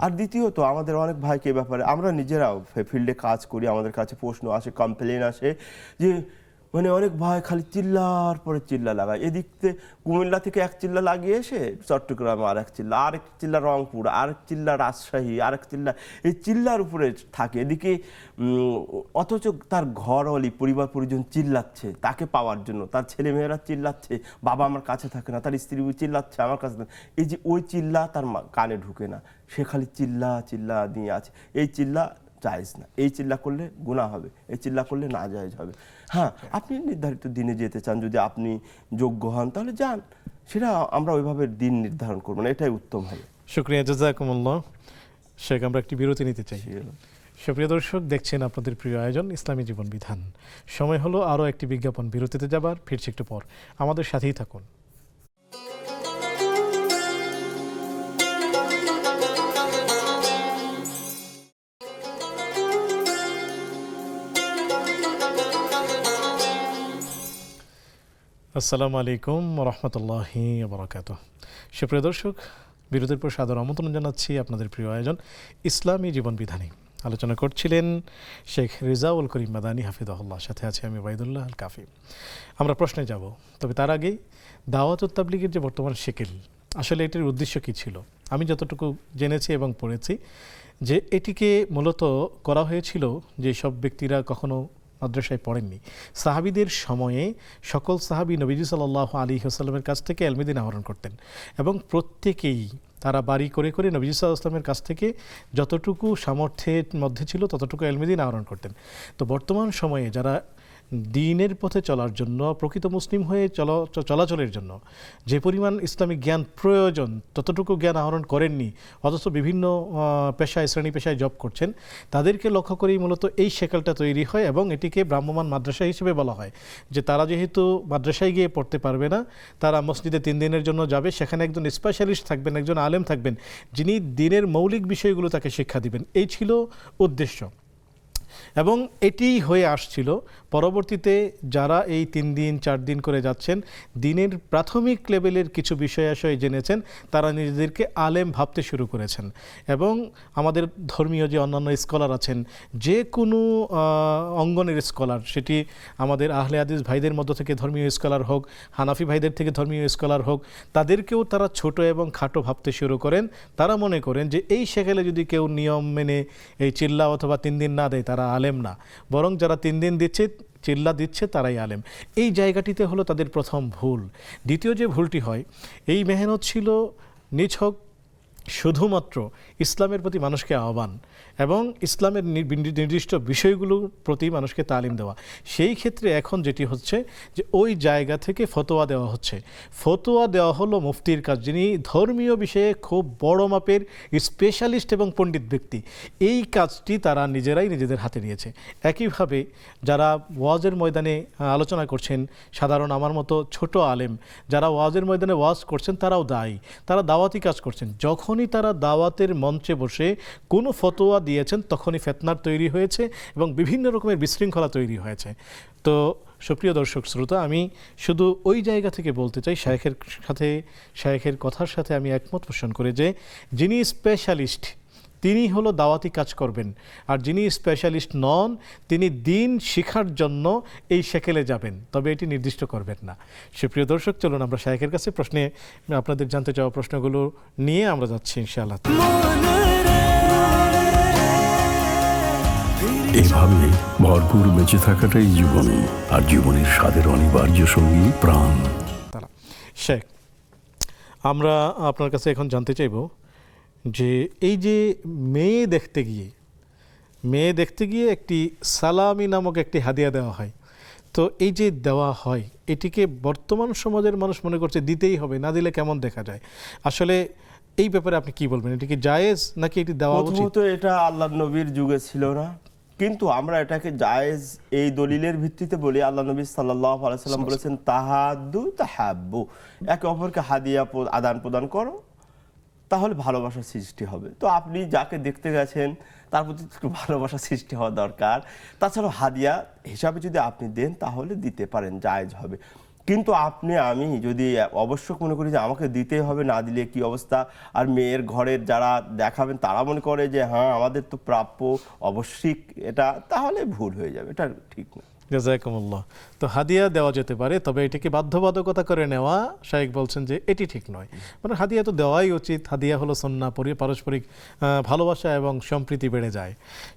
আর দ্বিতীয়ত আমাদের অনেক ভাইকে ব্যাপারে আমরা নিজেরাও ফিল্ডে কাজ করি, আমাদের কাছে প্রশ্ন আসে, কমপ্লেন আসে যে মানে অনেক ভাই খালি চিল্লার পরে চিল্লা লাগায়, এদিকে কুমিল্লা থেকে এক চিল্লা লাগিয়ে এসে চট্টগ্রামে আরেক চিল্লা, আরেক চিল্লা রংপুর, আরেক চিল্লা রাজশাহী, আরেক চিল্লা, এই চিল্লার উপরে থাকে। এদিকে অথচ তার ঘরওয়ালি পরিবার পরিজন চিল্লাচ্ছে তাকে পাওয়ার জন্য, তার ছেলেমেয়েরা চিল্লাচ্ছে, বাবা আমার কাছে থাকে না, তার স্ত্রী চিল্লাচ্ছে আমার কাছে, এই যে ওই চিল্লা তার কানে ঢুকে না, সে খালি চিল্লা দিয়ে আছে। এই চিল্লা জায়েজ না, এই চিল্লা করলে গুনাহ হবে, এই চিল্লা করলে না জায়েজ হবে। হ্যাঁ, আপনি নির্ধারিত দিনে যেতে চান, যদি আপনি যোগ্য হন তাহলে যান, সেটা আমরা ওইভাবে দিন নির্ধারণ করবো না, এটাই উত্তম হবে। শুকরিয়া, জাযাকুমুল্লাহ। শেখ, আমরা একটি বিরতি নিতে চাই। সুপ্রিয় দর্শক, দেখছেন আপনাদের প্রিয় আয়োজন ইসলামী জীবন বিধান। সময় হলো আরও একটি বিজ্ঞাপন বিরতিতে যাবার, ফিরছি একটু পর, আমাদের সাথেই থাকুন। আসসালামু আলাইকুম রহমতুল্লাহি বারাকাতুহ। সুপ্রিয় দর্শক, বিরতির পর সাদর আমন্ত্রণ জানাচ্ছি আপনাদের প্রিয় আয়োজন ইসলামী জীবন বিধানে। আলোচনা করছিলেন শেখ রেজাউল করিম মাদানী হাফিজাহুল্লাহ, সাথে আছে আমি ওবাইদুল্লাহ আল কাফি। আমরা প্রশ্নে যাব, তবে তার আগেই দাওয়াত ও তাবলীগের যে বর্তমান শেকেল, আসলে এটির উদ্দেশ্য কী ছিল? আমি যতটুকু জেনেছি এবং পড়েছি যে এটিকে মূলত করা হয়েছিল যে সব ব্যক্তিরা কখনো মাদ্রাসায় পড়েননি, সাহাবীদের সময়ে সকল সাহাবী নবীজি সাল্লাল্লাহু আলাইহি ওয়াসাল্লামের কাছ থেকে ইলমে আহরণ করতেন, এবং প্রত্যেকেই তারা বাড়ি করে করে নবী সাল্লাল্লাহু আলাইহি ওয়াসাল্লামের কাছ থেকে যতটুকু সামর্থ্যের মধ্যে ছিল ততটুকু ইলমে আহরণ করতেন। তো বর্তমান সময়ে যারা দ্বীনের পথে চলার জন্য, প্রকৃত মুসলিম হয়ে চলাচলের জন্য যে পরিমাণ ইসলামিক জ্ঞান প্রয়োজন ততটুকু জ্ঞান আহরণ করেননি, অথচ বিভিন্ন শ্রেণী পেশায় জব করছেন, তাদেরকে লক্ষ্য করেই মূলত এই শেকলটা তৈরি হয় এবং এটিকে ভ্রাম্যমাণ মাদ্রাসা হিসেবে বলা হয়। যে তারা যেহেতু মাদ্রাসায় গিয়ে পড়তে পারবে না, তারা মসজিদে 3 দিনের জন্য যাবে, সেখানে একজন স্পেশালিস্ট থাকবেন, একজন আলেম থাকবেন, যিনি দ্বীনের মৌলিক বিষয়গুলো তাকে শিক্ষা দিবেন। এই ছিল উদ্দেশ্য এবং এটি হয়ে আসছিল। পরবর্তীতে যারা এই 3 দিন 4 দিন করে যাচ্ছেন, দ্বীনের প্রাথমিক লেভেলের কিছু বিষয়াশয় জেনেছেন, তারা নিজেদেরকে আলেম ভাবতে শুরু করেছেন এবং আমাদের ধর্মীয় যে অন্যান্য স্কলার আছেন, যে কোনো অঙ্গনের স্কলার, সেটি আমাদের আহলে হাদিস ভাইদের মধ্য থেকে ধর্মীয় স্কলার হোক, হানাফি ভাইদের থেকে ধর্মীয় স্কলার হোক, তাদেরকেও তারা ছোট এবং খাটো ভাবতে শুরু করেন। তারা মনে করেন যে এই সেকেলে যদি কেউ নিয়ম মেনে এই চিল্লা অথবা 3 দিন না দেয়, তারা আলেম না, বরং যারা 3 দিন দিচ্ছে, চিল্লা দিচ্ছে, তারাই আলেম। এই জায়গাটিতে হলো তাদের প্রথম ভুল। দ্বিতীয় যে ভুলটি হয়, এই মেহনত ছিল নিছক শুধুমাত্র ইসলামের প্রতি মানুষকে আহ্বান এবং ইসলামের নির্দিষ্ট বিষয়গুলোর প্রতি মানুষকে তালিম দেওয়া। সেই ক্ষেত্রে এখন যেটি হচ্ছে যে ওই জায়গা থেকে ফতোয়া দেওয়া হচ্ছে। ফতোয়া দেওয়া হলো মুফতির কাজ, যিনি ধর্মীয় বিষয়ে খুব বড় মাপের স্পেশালিস্ট এবং পণ্ডিত ব্যক্তি। এই কাজটি তারা নিজেরাই নিজেদের হাতে নিয়েছে। একইভাবে যারা ওয়াজের ময়দানে আলোচনা করছেন, সাধারণ আমার মতো ছোট আলেম যারা ওয়াজের ময়দানে ওয়াজ করছেন, তারাও দায়ী, তারা দাওয়াতি কাজ করছেন। যখনই তারা দাওয়াতের মঞ্চে বসে কোনো ফতোয়া দিয়েছেন, তখনই ফিতনার তৈরি হয়েছে এবং বিভিন্ন রকমের বিশৃঙ্খলা তৈরি হয়েছে। তো সুপ্রিয় দর্শক শ্রোতা, আমি শুধু ওই জায়গা থেকে বলতে চাই, শায়েখের কথার সাথে আমি একমত পোষণ করে যে যিনি স্পেশালিস্ট তিনি হলো দাওয়াতি কাজ করবেন, আর যিনি স্পেশালিস্ট নন তিনি দ্বীন শিখার জন্য এই সেকেলে যাবেন, তবে এটি নির্দিষ্ট করবেন না। সুপ্রিয় দর্শক, চলুন আমরা শায়েখের কাছে প্রশ্নে আপনাদের জানতে চাওয়া প্রশ্নগুলো নিয়ে আমরা যাচ্ছি ইনশাআল্লাহ। এভাবে ভরপুর বেঁচে থাকাটাই জীবন, আর জীবনের স্বাদের অনিবার্য সঙ্গী প্রাণ। শেখ, আমরা আপনার কাছে এখন জানতে চাইব যে এই যে মেয়ে দেখতে গিয়ে একটি সালামি নামক একটি হাদিয়া দেওয়া হয়, তো এই যে দেওয়া হয় এটিকে বর্তমান সমাজের মানুষ মনে করছে দিতেই হবে, না দিলে কেমন দেখা যায়। আসলে এই ব্যাপারে আপনি কি বলবেন? এটি কি জায়েজ নাকি এটি দেওয়া উচিত? প্রথমত এটা আল্লাহর নবীর যুগে ছিল না, কিন্তু আমরা এটাকে জায়েজ এই দলিলের ভিত্তিতে বলি। আল্লাহ নবী সাল্লাল্লাহু আলাইহি সাল্লাম বলেছেন, তাহাদ্দু তাহাব্বু, একে অপরকে হাদিয়া আদান প্রদান করো, তাহলে ভালোবাসার সৃষ্টি হবে। তো আপনি যাকে দেখতে গেছেন তার প্রতি একটু ভালোবাসা সৃষ্টি হওয়া দরকার। তাছাড়াও হাদিয়া হিসাবে যদি আপনি দেন তাহলে দিতে পারেন, জায়েজ হবে। কিন্তু আমি যদি অবশ্যক মনে করি যে আমাকে দিতেই হবে, না দিলে কি অবস্থা, আর মেয়ের ঘরের যারা দেখাবেন তারা মনে করে যে হ্যাঁ আমাদের তো প্রাপ্য অবশ্যই এটা, তাহলে ভুল হয়ে যাবে, এটা ঠিক না। জাযাকুমুল্লাহ। তো হাদিয়া দেওয়া যেতে পারে, তবে এটাকে বাধ্যবাধকতা করে নেওয়া, শায়েখ বলছেন যে এটি ঠিক নয়। মানে হাদিয়া তো দেওয়াই উচিত, হাদিয়া হলো সুন্নাহ, পারস্পরিক ভালোবাসা এবং সম্প্রীতি বেড়ে যায়।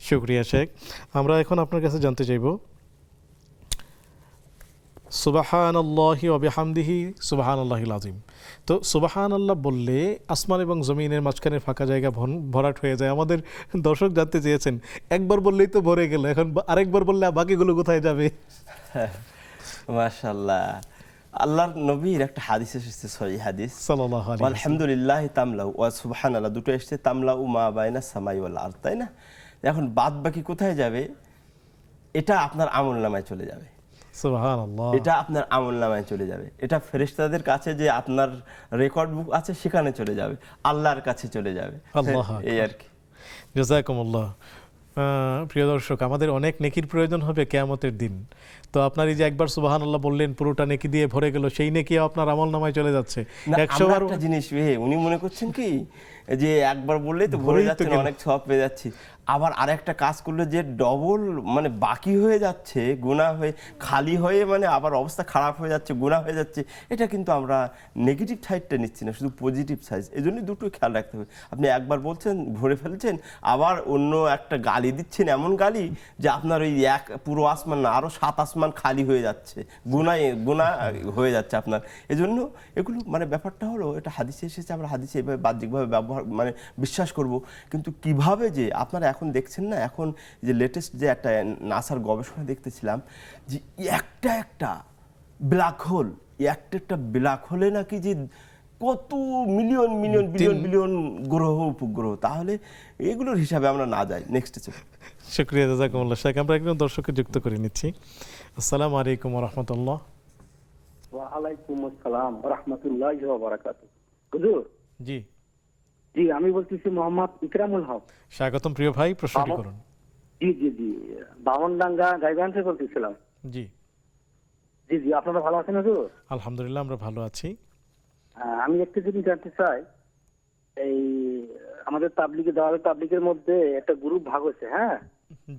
শুকরিয়া শেখ। আমরা এখন আপনার কাছে জানতে চাইব, সুবহানাল্লাহি ওয়া বিহামদিহি সুবহানাল্লাহিল আযীম। তো সুবহানাল্লাহ বললে আসমান এবং জমিনের মাঝখানে ফাঁকা জায়গা ভরাট হয়ে যায়। আমাদের দর্শক জানতে চেয়েছেন, একবার বললেই তো ভরে গেল, এখন আরেকবার বললে বাকিগুলো কোথায় যাবে? মাশাআল্লাহ, আল্লাহর নবীর একটা হাদিস এসেছে, সহিহ হাদিস, সাল্লাল্লাহু আলাইহি ওয়াসাল্লাম, আলহামদুলিল্লাহ তামলাউ ওয়া সুবহানাল্লাহ, দুটো এসেছে, তামলাউ মা বাইনা সামাই ওয়াল আরদ, তাই না? এখন বাদ বাকি কোথায় যাবে? এটা আপনার আমলনামায় চলে যাবে। সুবহানাল্লাহ, এটা আপনার আমলনামায় চলে যাবে, এটা ফেরেশতাদের কাছে যে আপনার রেকর্ড বুক আছে সেখানে চলে যাবে, আল্লাহর কাছে চলে যাবে। এই আর কি। জাযাকুমুল্লাহ। প্রিয় দর্শক, আমাদের অনেক নেকির প্রয়োজন হবে কিয়ামতের দিন। তো আপনার এই যে একবার সুবহানাল্লাহ বললেন, পুরোটা নেকি দিয়ে ভরে গেল, সেই নেকি আপনার আমলনামায় চলে যাচ্ছে। 100 বার একটা জিনিস উনি মনে করছেন কি যে একবার বললেই তো ভরে যাচ্ছে, অনেক সওয়াব পেয়ে যাচ্ছি, আবার আরেকটা কাজ করলে যে ডবল মানে বাকি হয়ে যাচ্ছে, গুনাহ হয়ে খালি হয়ে মানে আবার অবস্থা খারাপ হয়ে যাচ্ছে, গুনাহ হয়ে যাচ্ছে। এটা কিন্তু আমরা নেগেটিভ সাইডটা নিচ্ছি না, শুধু পজিটিভ সাইড। এই জন্যই দুটো খেয়াল রাখতে হবে। আপনি একবার বলছেন ভরে ফেলছেন, আবার অন্য একটা গালি দিচ্ছেন, এমন গালি যে আপনার ওই পুরো আসমান না, আরো 7 আসমান খালি হয়ে যাচ্ছে, গুনাহ হয়ে যাচ্ছে আপনার। এজন্য এগুলো মানে ব্যাপারটা হলো, এটা হাদিসে এসেছে, আমরা হাদিসে এভাবে বাহ্যিকভাবে ব্যবহার মানে বিশ্বাস করব, কিন্তু কিভাবে যে আপনার এখন দেখছেন না, এখন যে লেটেস্ট যে একটা নাসার গবেষণা দেখতেছিলাম যে একটা ব্ল্যাক হোল, একটা ব্ল্যাক হোলে নাকি যে কত মিলিয়ন মিলিয়ন বিলিয়ন বিলিয়ন গ্রহ উপগ্রহ, তাহলে এগুলোর হিসাবে আমরা না যাই। নেক্সট শুকরিয়া, জাযাকুমুল্লাহ। শেখ, আমরা একজন দর্শককে যুক্ত করে নিচ্ছি। আসসালামু আলাইকুম ওয়া রাহমাতুল্লাহ। ওয়া আলাইকুম আসসালাম ওয়া রাহমাতুল্লাহি ওয়া বারাকাতুহু। হুজুর, জি জি আমি বলতেছি মোহাম্মদ ইকরামুল হক। স্বাগতম প্রিয় ভাই, প্রশ্নটি করুন। জি জি জি, বামনডাঙ্গা গাইবান্ধা থেকে বলতেছিলাম। জি জি জি, আপনারা ভালো আছেন হুজুর? আলহামদুলিল্লাহ, আমরা ভালো আছি। আমি একটা জিনিস জানতে চাই, এই আমাদের তাবলিগে দাওয়াত তাবলিগের মধ্যে একটা গ্রুপ ভাগ হয়েছে, হ্যাঁ,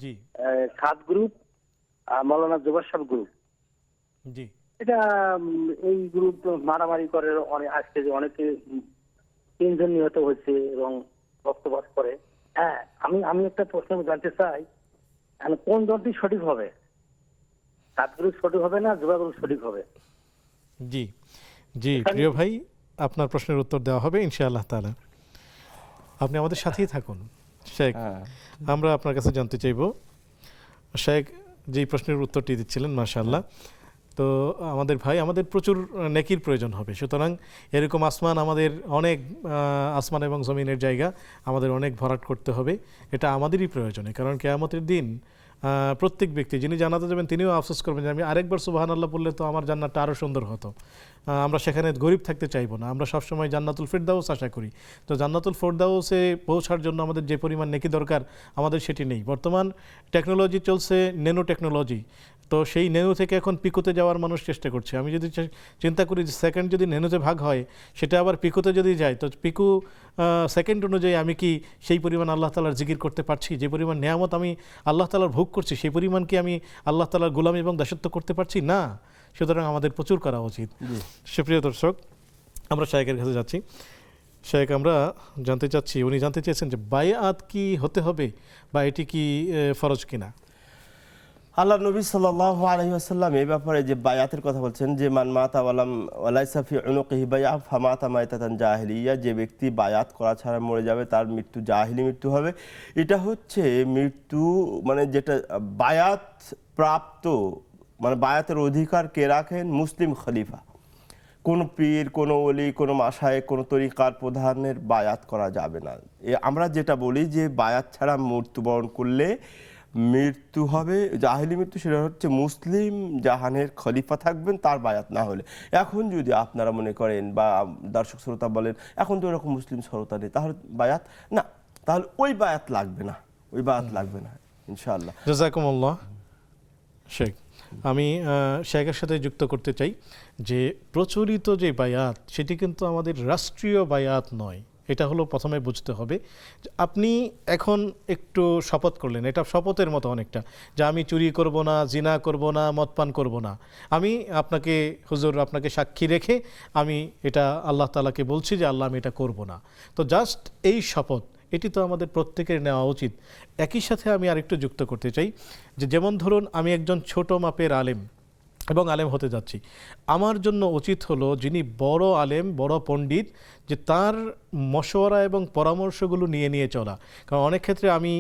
জি 7 গ্রুপ আর মাওলানা জুবাইর সাহেব গ্রুপ। জি এটা এই গ্রুপ মারামারি করে, আজকে যে অনেকে 3 জন নিহত হয়েছে এবং বক্তব্য করে। হ্যাঁ, আমি একটা প্রশ্ন জানতে চাই, কোন দলটি সঠিক হবে? 7 গ্রুপ সঠিক হবে না জুবাইর গ্রুপ সঠিক হবে? জি জি প্রিয় ভাই, আপনার প্রশ্নের উত্তর দেওয়া হবে ইনশাআল্লাহ তাআলা। আপনি আমাদের সাথেই থাকুন। শেখ, আমরা আপনার কাছে জানতে চাইব, শেখ যেই প্রশ্নের উত্তরটি দিচ্ছিলেন মাশাআল্লাহ, তো আমাদের ভাই, আমাদের প্রচুর নেকির প্রয়োজন হবে, সুতরাং এরকম আসমান, আমাদের অনেক আসমান এবং জমিনের জায়গা আমাদের অনেক ভরাট করতে হবে, এটা আমাদেরই প্রয়োজনে। কারণ কিয়ামতের দিন প্রত্যেক ব্যক্তি যিনি জান্নাতে যাবেন তিনিও আফসোস করবেন যে আমি আরেকবার সুবহানাল্লাহ বললে তো আমার জান্নাতটা আরও সুন্দর হতো। আমরা সেখানে গরিব থাকতে চাইবো না, আমরা সবসময় জান্নাতুল ফিরদাউস আশা করি। তো জান্নাতুল ফিরদাউসে পৌঁছার জন্য আমাদের যে পরিমাণ নেকি দরকার আমাদের সেটি নেই। বর্তমান টেকনোলজি চলছে ন্যানো টেকনোলজি, তো সেই ন্যানো থেকে এখন পিকোতে যাওয়ার মানুষ চেষ্টা করছে। আমি যদি চিন্তা করি যে সেকেন্ড যদি ন্যানোতে ভাগ হয়, সেটা আবার পিকোতে যদি যায়, তো পিকো সেকেন্ড অনুযায়ী আমি কি সেই পরিমাণ আল্লাহ তাআলার জিকির করতে পারছি? যে পরিমাণ নেয়ামত আমি আল্লাহ তাআলার ভোগ করছি, সেই পরিমাণ কি আমি আল্লাহ তাআলার গোলামি এবং দাসত্ব করতে পারছি? না। সুতরাং আমাদের প্রচুর করা উচিত। সুপ্রিয় দর্শক, আমরা শায়েখের কাছে যাচ্ছি। শায়েখ, আমরা জানতে চাচ্ছি, উনি জানতে চেয়েছেন যে বায়াত কি হতে হবে বা এটি কি ফরজ কিনা? আল্লাহ নবী সাল্লাল্লাহু আলাইহি ওয়াসাল্লাম এই ব্যাপারে যে বায়াতের কথা বলছেন, যে মান মাতা ওয়ালাইসা ফি উনুকিহি বায়া ফামাতা মাইতাতান জাহিলিয়া, যে ব্যক্তি বায়াত করা ছাড়া মরে যাবে তার মৃত্যু জাহিলি মৃত্যু হবে। এটা হচ্ছে মৃত্যু, মানে যেটা বায়াত প্রাপ্ত, মানে বায়াতের অধিকার কে রাখেন? মুসলিম খলিফা। কোনো পীর, কোনো ওলি, কোনো মাশায়েখ, কোনো তরিকার প্রধানের বায়াত করা যাবে না। আমরা যেটা বলি যে বায়াত ছাড়া মৃত্যুবরণ করলে মৃত্যু হবে জাহিলি মৃত্যু, সেটা হচ্ছে মুসলিম জাহানের খলিফা থাকবেন তার বায়াত না হলে। এখন যদি আপনারা মনে করেন বা দর্শক শ্রোতা বলেন এখন তো এরকম মুসলিম শ্রোতা নেই, তাহলে বায়াত না, তাহলে ওই বায়াত লাগবে না, ওই বায়াত লাগবে না ইনশাআল্লাহ। জাযাকুমুল্লাহ। শেখ, আমি শেখের সাথে যুক্ত করতে চাই যে প্রচলিত যে বায়াত সেটি কিন্তু আমাদের রাষ্ট্রীয় বায়াত নয়। এটা হলো প্রথমে বুঝতে হবে। আপনি এখন একটু শপথ করলেন, এটা শপথের মতো অনেকটা, যে আমি চুরি করব না, জিনা করব না, মদ পান করব না। আমি আপনাকে হুজুর, আপনাকে সাক্ষী রেখে আমি এটা আল্লাহ তাআলাকে বলছি যে আল্লাহ আমি এটা করব না। তো জাস্ট এই শপথ, এটি তো আমাদের প্রত্যেকের নেওয়া উচিত। একই সাথে আমি আরেকটু যুক্ত করতে চাই যে যেমন ধরুন আমি একজন ছোট মাপের আলেম এবং আলেম হতে যাচ্ছি, আমার জন্য উচিত হলো যিনি বড় আলেম, বড় পণ্ডিত, যে তার মশওয়ারা এবং পরামর্শগুলো নিয়ে নিয়ে চলা। কারণ অনেক ক্ষেত্রে আমি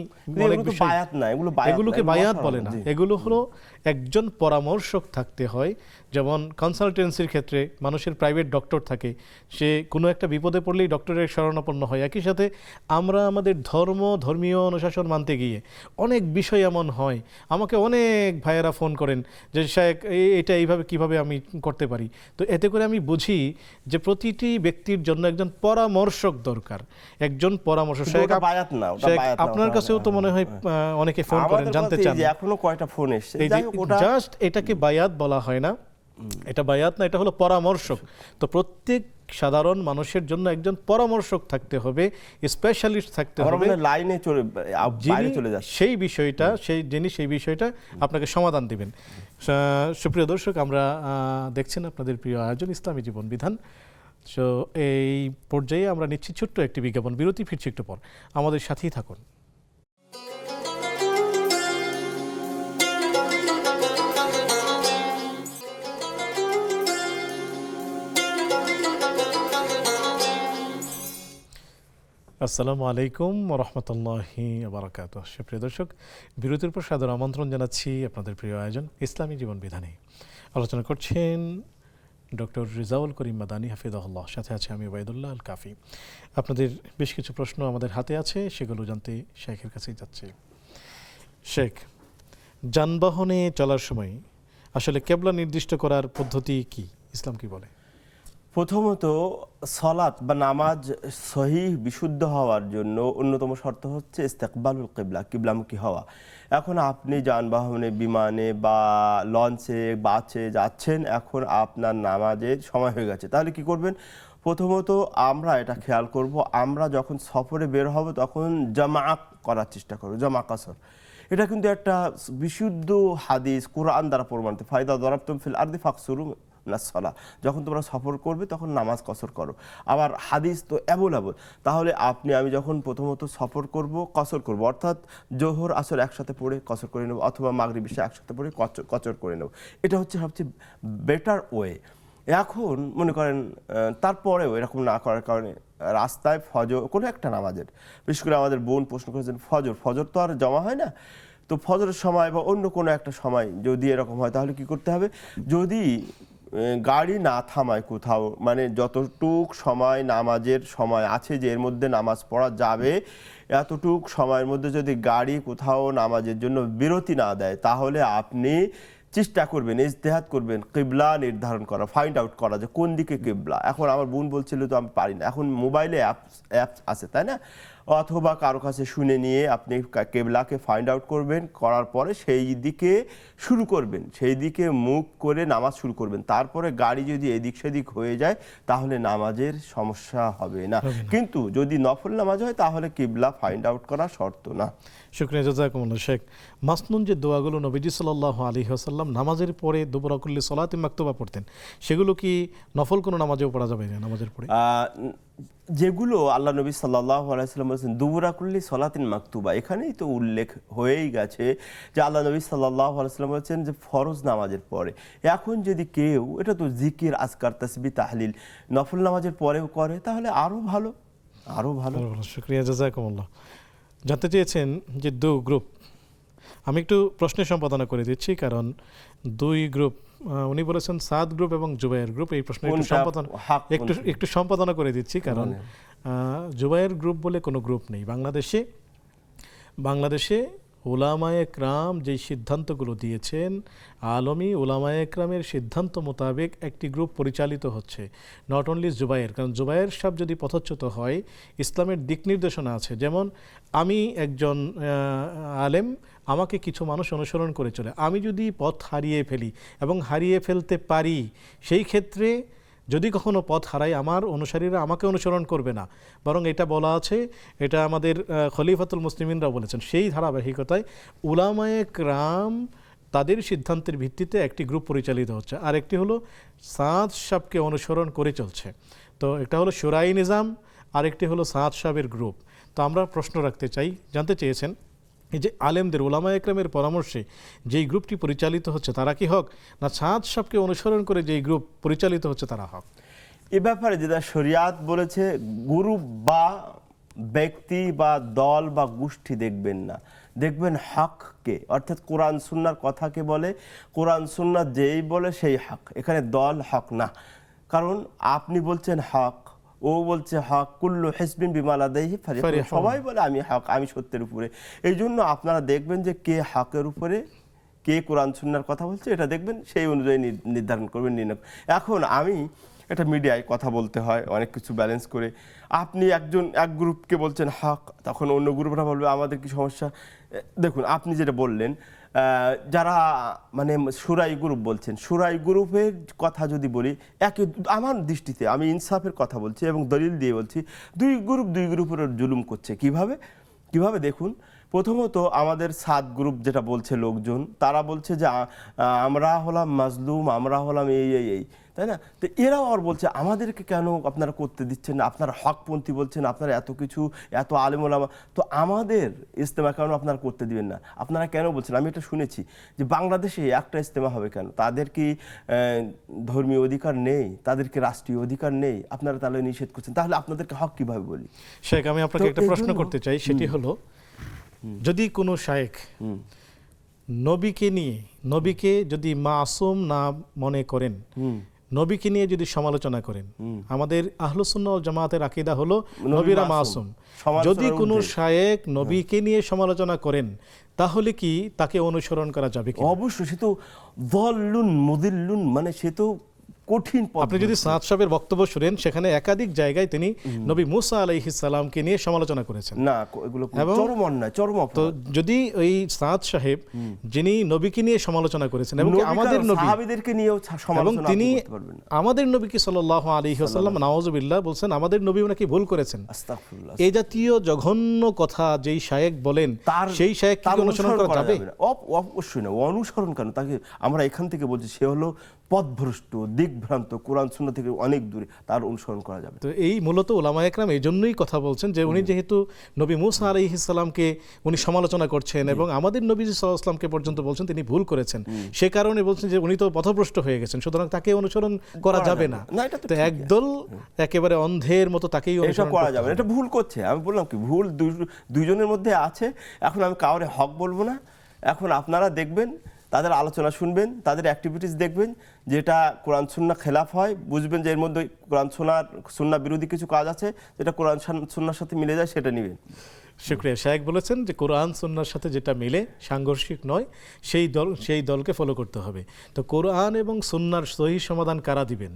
এগুলোকে বায়াত বলে না, এগুলো হলো একজন পরামর্শক থাকতে হয়। যেমন কনসালটেন্সির ক্ষেত্রে মানুষের প্রাইভেট ডক্টর থাকে, সে কোনো একটা বিপদে পড়লেই ডক্টরের শরণাপন্ন হয়। একই সাথে আমরা আমাদের ধর্মীয় অনুশাসন মানতে গিয়ে অনেক বিষয় এমন হয়, আমাকে অনেক ভাইয়েরা ফোন করেন যে শায়েখ এটা এইভাবে কিভাবে আমি করতে পারি। তো এতে করে আমি বুঝি যে প্রতিটি ব্যক্তির জন্য একজন পরামর্শক দরকার, একজন পরামর্শক। আপনার কাছেও তো মনে হয় অনেকে ফোন করেন, জানতে চান এখনো কয়টা ফোন এসেছে। জাস্ট এটাকে বায়াত বলা হয় না, এটা বায়াত না, এটা হলো পরামর্শক। তো প্রত্যেক সাধারণ মানুষের জন্য একজন পরামর্শক থাকতে হবে, স্পেশালিস্ট থাকতে হবে, লাইনে চলে যাচ্ছে যিনি সেই বিষয়টা আপনাকে সমাধান দিবেন। সুপ্রিয় দর্শক, আমরা দেখছেন আপনাদের প্রিয় আয়োজন ইসলামী জীবন বিধান। সো এই পর্যায়ে আমরা নিচ্ছি ছোট্ট একটি বিজ্ঞাপন বিরতি, ফিরছি একটু পর, আমাদের সাথেই থাকুন। আসসালামু আলাইকুম রহমতুল্লাহি বারাকাতুহ। সুপ্রিয় দর্শক, বিরতির পর সাদর আমন্ত্রণ জানাচ্ছি আপনাদের প্রিয় আয়োজন ইসলামী জীবন বিধানে। আলোচনা করছেন ডক্টর রিজাউল করিম মাদানী হাফিজাহুল্লাহ, সাথে আছে আমি ওবায়দুল্লাহ আল কাফি। আপনাদের বেশ কিছু প্রশ্ন আমাদের হাতে আছে, সেগুলো জানতে শেখের কাছেই যাচ্ছে। শেখ, যানবাহনে চলার সময় আসলে কেবলা নির্দিষ্ট করার পদ্ধতি কি, ইসলাম কি বলে? প্রথমত সলাত বা নামাজ সহিহ বিশুদ্ধ হওয়ার জন্য অন্যতম শর্ত হচ্ছে ইস্তেকবালুল কিবলা, কিবলামুখী হওয়া। এখন আপনি যানবাহনে, বিমানে বা লঞ্চে, বাসে যাচ্ছেন, এখন আপনার নামাজের সময় হয়ে গেছে, তাহলে কি করবেন? প্রথমত আমরা এটা খেয়াল করব, আমরা যখন সফরে বের হব তখন জামা করার চেষ্টা করব, জামা কাসর। এটা কিন্তু একটা বিশুদ্ধ হাদিস, কোরআন দ্বারা প্রমাণিত। ফায়দা দরাবতুম ফিল আরদি ফাকসুরু নাসলা, যখন তোমরা সফর করবে তখন নামাজ কসর করো। আবার হাদিস তো অ্যাভেলেবল। তাহলে আমি যখন প্রথমত সফর করব, কসর করব, অর্থাৎ জোহর আসর একসাথে পড়ে কসর করে নেব, অথবা মাগরিব ইশা একসাথে পড়ে কসর করে নেব। এটা হচ্ছে সবচেয়ে বেটার ওয়ে। এখন মনে করেন তারপরেও এরকম না করার কারণে রাস্তায় ফজর, কোনো একটা নামাজের, বিশেষ করে আমাদের বোন প্রশ্ন করেছেন ফজর তো আর জমা হয় না, তো ফজরের সময় বা অন্য কোনো একটা সময় যদি এরকম হয়, তাহলে কি করতে হবে? যদি গাড়ি না থামায় কোথাও, মানে যতটুক সময় নামাজের সময় আছে যে এর মধ্যে নামাজ পড়া যাবে, এতটুক সময়ের মধ্যে যদি গাড়ি কোথাও নামাজের জন্য বিরতি না দেয়, তাহলে আপনি চেষ্টা করবেন, ইজতেহাদ করবেন, কিবলা নির্ধারণ করা, ফাইন্ড আউট করা যে কোন দিকে কিবলা। এখন আমার বোন বলছিল তো আমি পারি না, এখন মোবাইলে অ্যাপস আছে, তাই না? অথবা কারো কাছে শুনে নিয়ে আপনি কেবলাকে ফাইন্ড আউট করবেন, করার পরে সেই দিকে শুরু করবেন, সেই দিকে মুখ করে নামাজ শুরু করবেন। তারপরে গাড়ি যদি এদিক সেদিক হয়ে যায় তাহলে নামাজের সমস্যা হবে না। কিন্তু যদি নফল নামাজ হয় তাহলে কিবলা ফাইন্ড আউট করা শর্ত না। শুকরিয়া, জাযাকুমুল্লাহ। শেখ, মাসনুন যে দোয়াগুলো নবীজি সাল্লাল্লাহু আলাইহি ওয়াসাল্লাম নামাজের পরে দুবরা কুল্লি সলাতিন মাকতুবা পড়তেন, সেগুলো কি নফল কোনো নামাজেও পড়া যাবে না নামাজের পরে? যেগুলো আল্লাহ নবী সাল্লাল্লাহু আলাইহি ওয়াসাল্লাম বলেছেন দুবরা কুল্লি সলাতিন মাকতুবা, এখানেই তো উল্লেখ হয়েই গেছে যে আল্লাহ নবী সাল্লাল্লাহু আলাইহি ওয়াসাল্লাম বলেছেন যে ফরজ নামাজের পরে। এখন যদি কেউ, এটা তো জিকির, আজকার, তাসবিহ, তাহলিল, নফল নামাজের পরেও করে তাহলে আরও ভালো, আরও ভালো। শুকরিয়া, জাযাকুমুল্লাহ। জানতে চেয়েছেন যে গ্রুপ, আমি একটু প্রশ্নের সম্পাদনা করে দিচ্ছি, কারণ দুই গ্রুপ, উনি বলেছেন সাদ গ্রুপ এবং জুবায়ের গ্রুপ, এই প্রশ্ন একটু সম্পাদনা করে দিচ্ছি, কারণ জুবায়ের গ্রুপ বলে কোনো গ্রুপ নেই বাংলাদেশে। উলামায়ে কেরাম যেই সিদ্ধান্তগুলো দিয়েছেন, আলমী উলামায়ে কেরামের সিদ্ধান্ত মোতাবেক একটি গ্রুপ পরিচালিত হচ্ছে, নট অনলি জুবায়ের। কারণ জুবায়ের সাহেব যদি পথচ্যুত হয়, ইসলামের দিক নির্দেশনা আছে, যেমন আমি একজন আলেম, আমাকে কিছু মানুষ অনুসরণ করে চলে, আমি যদি পথ হারিয়ে ফেলি এবং হারিয়ে ফেলতে পারি, সেই ক্ষেত্রে যদি কখনো পথ হারাই, আমার অনুসারীরা আমাকে অনুসরণ করবে না, বরং এটা বলা আছে, এটা আমাদের খলিফাতুল মুসলিমিনরাও বলেছেন, সেই ধারাবাহিকতায় উলামায়ে কেরাম তাদের সিদ্ধান্তের ভিত্তিতে একটি গ্রুপ পরিচালিত হচ্ছে, আর একটি হলো সাদ সাহেবকে অনুসরণ করে চলছে। তো একটা হলো শুরাই নিজাম, আর একটি হলো সাদ সাহেবের গ্রুপ। তো আমরা প্রশ্ন রাখতে চাই, জানতে চেয়েছেন এই যে আলেমদের, ওলামায়ে কেরামের পরামর্শে যেই গ্রুপটি পরিচালিত হচ্ছে তারা কি হক, না সাদ সাহেবকে অনুসরণ করে যেই গ্রুপ পরিচালিত হচ্ছে তারা হক? এ ব্যাপারে যেটা শরিয়াত বলেছে, গ্রুপ বা ব্যক্তি বা দল বা গোষ্ঠী দেখবেন না, দেখবেন হককে, অর্থাৎ কোরআন সুন্নাহর কথাকে বলে, কোরআন সুন্নাহ যেই বলে সেই হক। এখানে দল হক না, কারণ আপনি বলছেন হক, ও বলছে হক, কুল্লু হিজবিন বিমা লাদাইহিম ফারিহুন, সবাই বলে আমি হক, আমি সত্যের উপরে। এই জন্য আপনারা দেখবেন যে কে হকের উপরে, কে কোরআন সুন্নাহর কথা বলছে, এটা দেখবেন, সেই অনুযায়ী নির্ধারণ করবেন, নির্ণয়। এখন আমি এটা মিডিয়ায় কথা বলতে হয় অনেক কিছু ব্যালেন্স করে, আপনি এক গ্রুপকে বলছেন হক, তখন অন্য গ্রুপরা বলবে আমাদের কি সমস্যা। দেখুন, আপনি যেটা বললেন, যারা মানে সুরাই গ্রুপ বলছেন, সুরাই গ্রুপের কথা যদি বলি, আমার দৃষ্টিতে, আমি ইনসাফের কথা বলছি এবং দলিল দিয়ে বলছি, দুই গ্রুপের জুলুম করছে। কিভাবে দেখুন, প্রথমত আমাদের সাত গ্রুপ যেটা বলছে লোকজন, তারা বলছে যে আমরা হলাম মাজলুম, আমরা হলাম এই, তাই না? তো এরাও আর বলছে আমাদেরকে কেন আপনারা করতে দিচ্ছেন না, আপনারা হকপন্থী বলছেন, আপনারা এত কিছু, এত আলেম ওলামা, তো আমাদের ইজতেমা কেন আপনারা করতে দিবেন না? আপনারা কেন বলছেন? আমি এটা শুনেছি যে বাংলাদেশে একটা ইজতেমা হবে কেন? তাদের কি ধর্মীয় অধিকার নেই? তাদের কি রাষ্ট্রীয় অধিকার নেই? আপনারা তাহলে নিষেধ করছেন, তাহলে আপনাদেরকে হক কিভাবে বলি? শেখ, আমি আপনাকে একটা প্রশ্ন করতে চাই, সেটি হলো যদি কোনো শায়েখ নবীকে যদি মাসুম না মনে করেন, নবীকে নিয়ে যদি সমালোচনা করেন, আমাদের আহলুস সুন্নাহ ওয়াল জামাতের আকীদা হলো নবীরা মাসুম। যদি কোনো শায়েখ নবীকে নিয়ে সমালোচনা করেন, তাহলে কি তাকে অনুসরণ করা যাবে কি? অবশ্যই, সে তো দল্লুন মুদিল্লুন, মানে সে তো কঠিন পথ। আপনি যদি সাদ সাহেবের বক্তব্য শুনেন, সেখানে একাধিক জায়গায় তিনি নবী মুসা আলাইহিস সালামকে নিয়ে সমালোচনা করেছেন। না, এগুলো চরম অন্যায়, চরম অপরাধ। তো যদি ওই সাদ সাহেব যিনি নবীকে নিয়ে সমালোচনা করেছেন এবং আমাদের নবী সাহাবীদেরকে নিয়েও সমালোচনা এবং তিনি করতে পারবেন না, আমাদের নবীকে সাল্লাল্লাহু আলাইহি ওয়াসাল্লাম নাউযুবিল্লাহ বলছেন আমাদের নবী নাকি ভুল করেছেন, আস্তাগফিরুল্লাহ, এই জাতীয় জঘন্য কথা যেই শায়েখ বলেন, সেই শায়েখকে অনুসরণ করা যাবে? অবশ্যই না। অনুসরণ কেন? তাকে আমরা এখান থেকে বলছি সে হলো পথভ্রষ্ট, দিকভ্রান্ত, কোরআন সুন্নাহ থেকে অনেক দূরে, তার অনুসরণ করা যাবে। তো এই মূলত উলামায়ে কেরাম এই জন্যই কথা বলছেন যে উনি যেহেতু নবী মুসা আলাইহিস সালামকে উনি সমালোচনা করছেন এবং আমাদের নবী সাল্লাল্লাহু আলাইহি ওয়াসাল্লামকে পর্যন্ত বলছেন তিনি ভুল করেছেন, সে কারণে বলছেন যে উনি তো পথভ্রষ্ট হয়ে গেছেন, সুতরাং তাকে অনুসরণ করা যাবে না। তো একদল একেবারে অন্ধের মতো তাকেই অনুসরণ করা যাবে না, এটা ভুল করছে। আমি বললাম কি, ভুল দুইজনের মধ্যে আছে। এখন আমি কাউরে হক বলবো না, এখন আপনারা দেখবেন, তাদের আলোচনা শুনবেন, তাদের অ্যাক্টিভিটিস দেখবেন, যেটা কোরআন সুন্নাহ খেলাফ হয় বুঝবেন যে এর মধ্যে কোরআন সুন্নাহ বিরোধী কিছু কাজ আছে, যেটা কোরআন সুন্নাহর সাথে মিলে যায়, সেটা নেবেন। শুকরিয়া। শায়েখ বলেছেন যে কোরআন সুন্নাহর সাথে যেটা মিলে, সাংঘর্ষিক নয়, সেই দলকে ফলো করতে হবে। তো কোরআন এবং সুন্নাহর সহি সমাধান কারা দিবেন?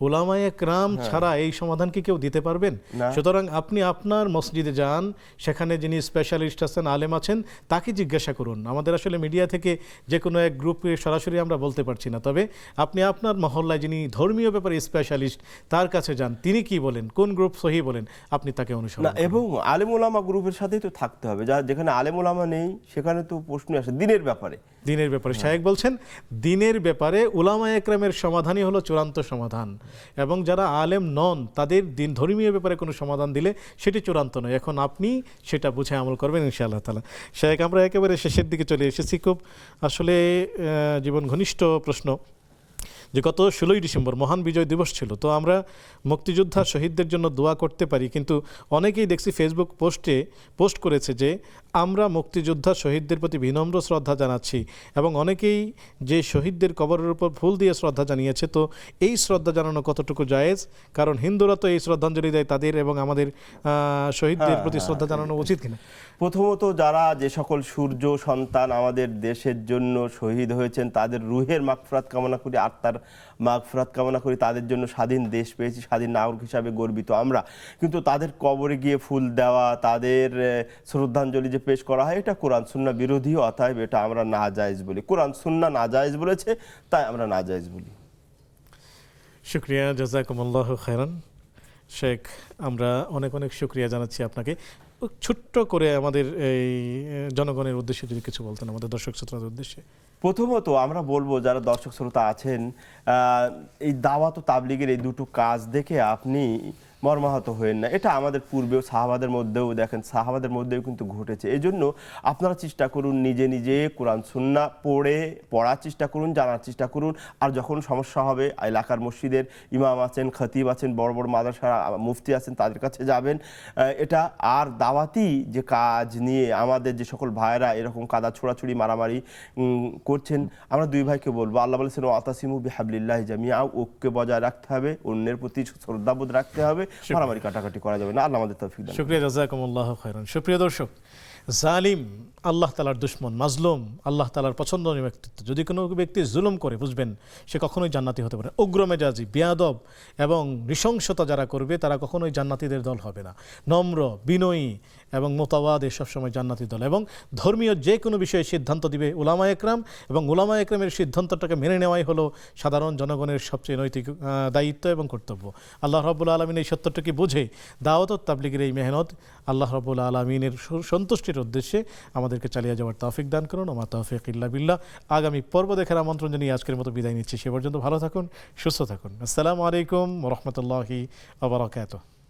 উলামায়ে কেরাম ছাড়া এই সমাধান কি কেউ দিতে পারবেন? সুতরাং আপনি আপনার মসজিদে যান, সেখানে যিনি স্পেশালিস্ট আছেন, আলেম আছেন, তাকে জিজ্ঞাসা করুন। আমাদের আসলে মিডিয়া থেকে যে কোনো এক গ্রুপে সরাসরি আমরা বলতে পারছি না, তবে আপনি আপনার মহল্লায় যিনি ধর্মীয় ব্যাপারে স্পেশালিস্ট, তার কাছে যান, তিনি কি বলেন, কোন গ্রুপ সহি বলেন, আপনি তাকে অনুসরণ করুন। এবং আলেম ওলামা গ্রুপের সাথেই তো থাকতে হবে। যেখানে আলেম ওলামা নেই, সেখানে তো প্রশ্ন আসে দিনের ব্যাপারে। শায়েখ বলছেন দিনের ব্যাপারে উলামায়ে কেরামের সমাধানই হলো চূড়ান্ত সমাধান, এবং যারা আলেম নন তাদের ধর্মীয় ব্যাপারে কোনো সমাধান দিলে সেটি চূড়ান্ত নয়। এখন আপনি সেটা বুঝে আমল করবেন ইনশাআল্লাহ তাআলা। শায়েখ, আমরা একেবারে শেষের দিকে চলে এসেছি। খুব আসলে জীবন ঘনিষ্ঠ প্রশ্ন যে গত 16ই ডিসেম্বর মহান বিজয় দিবস ছিল, তো আমরা মুক্তিযোদ্ধা শহীদদের জন্য দোয়া করতে পারি, কিন্তু অনেকেই দেখছি ফেসবুক পোস্ট করেছে যে আমরা মুক্তিযোদ্ধা শহীদদের প্রতি বিনম্র শ্রদ্ধা জানাচ্ছি, এবং অনেকেই যে শহীদদের কবরের উপর ফুল দিয়ে শ্রদ্ধা জানিয়েছে। তো এই শ্রদ্ধা জানানো কতটুকু জায়েজ? কারণ হিন্দুরা তো এই শ্রদ্ধাঞ্জলি দেয় তাদের, এবং আমাদের শহীদদের প্রতি শ্রদ্ধা জানানো উচিত কিনা? প্রথমত, যারা যে সকল সূর্য সন্তান আমাদের দেশের জন্য শহীদ হয়েছেন, তাদের রুহের মাগফিরাত কামনা করি, আত্মার মাগফিরাত কামনা করি। তাদের জন্য স্বাধীন দেশ পেয়েছি, স্বাধীন নাগরিক হিসাবে গর্বিত আমরা। কিন্তু তাদের কবরে গিয়ে ফুল দেওয়া, তাদের শ্রদ্ধাঞ্জলি যে পেশ করা হয়, এটা কোরআন সুন্নাহ বিরোধী, অতএব এটা আমরা নাজায়েজ বলি। কোরআন সুন্নাহ নাজায়েজ বলেছে, তাই আমরা নাজায়েজ বলি। শুকরিয়া, জাযাকুমুল্লাহু খায়রান। শেখ, আমরা অনেক অনেক শুকরিয়া জানাচ্ছি আপনাকে। ছোট্ট করে আমাদের এই জনগণের উদ্দেশ্যে যদি কিছু বলতেন, আমাদের দর্শক শ্রোতাদের উদ্দেশ্যে। প্রথমত আমরা বলবো, যারা দর্শক শ্রোতা আছেন, এই দাওয়াত ও তাবলীগের এই দুটো কাজ দেখে আপনি মর্মাহত হয়েন না। এটা আমাদের পূর্বেও সাহাবাদের মধ্যেও দেখেন, সাহাবাদের মধ্যেও কিন্তু ঘটেছে। এই জন্য আপনারা চেষ্টা করুন, নিজে নিজে কোরআন সুন্নাহ পড়ার চেষ্টা করুন, জানার চেষ্টা করুন। আর যখন সমস্যা হবে, এলাকার মসজিদের ইমাম আছেন, খতিব আছেন, বড় বড় মাদ্রাসার মুফতি আছেন, তাদের কাছে যাবেন। এটা আর দাওয়াতি যে কাজ নিয়ে আমাদের যে সকল ভাইয়েরা এরকম কাদা ছোড়াছুড়ি মারামারি করছেন, আমরা দুই ভাইকে বলবো, আল্লাহ বলেছেন ওয়াতাসিমু বিহাবলিল্লাহি জামিআ, ঐক্য বজায় রাখতে হবে, অন্যের প্রতি শ্রদ্ধাবোধ রাখতে হবে, মারামারি কাটাকাটি করা যাবে না। আল্লাহ আমাদের তৌফিক দান। শুকরিয়া, জাযাকুমুল্লাহু খায়রান। সুপ্রিয় দর্শক, জালিম আল্লাহ তাআলার দুশমন, মাজলুম আল্লাহ তাআলার পছন্দনীয় ব্যক্তিত্ব। যদি কোনো ব্যক্তি জুলুম করে, বুঝবেন সে কখনোই জান্নাতি হতে পারে। উগ্র মেজাজি, বেয়াদব এবং নৃশংসতা যারা করবে, তারা কখনোই জান্নাতীদের দল হবে না। নম্র, বিনয়ী এবং মোতাওয়াদে সবসময় জান্নাতি দল। এবং ধর্মীয় যে কোনো বিষয়ে সিদ্ধান্ত দিবে উলামায়ে কেরাম, এবং উলামায়ে কেরামের সিদ্ধান্তটাকে মেনে নেওয়াই হলো সাধারণ জনগণের সবচেয়ে নৈতিক দায়িত্ব এবং কর্তব্য। আল্লাহ রাব্বুল আলামিন এই সত্যটাকে বুঝে দাওয়াত ও তাবলীগের এই মেহনত আল্লাহ রাব্বুল আলামিনের সন্তুষ্টির উদ্দেশ্যে আমাদেরকে চালিয়ে যাওয়ার তৌফিক দান করুন। ওমা তৌফিক ইল্লা বিল্লাহ। আগামী পর্ব দেখার আমন্ত্রণ জানিয়ে আজকের মতো বিদায় নিচ্ছি। সে পর্যন্ত ভালো থাকুন, সুস্থ থাকুন। আসসালামু আলাইকুম ওয়া রাহমাতুল্লাহি ওয়া বারাকাতুহু।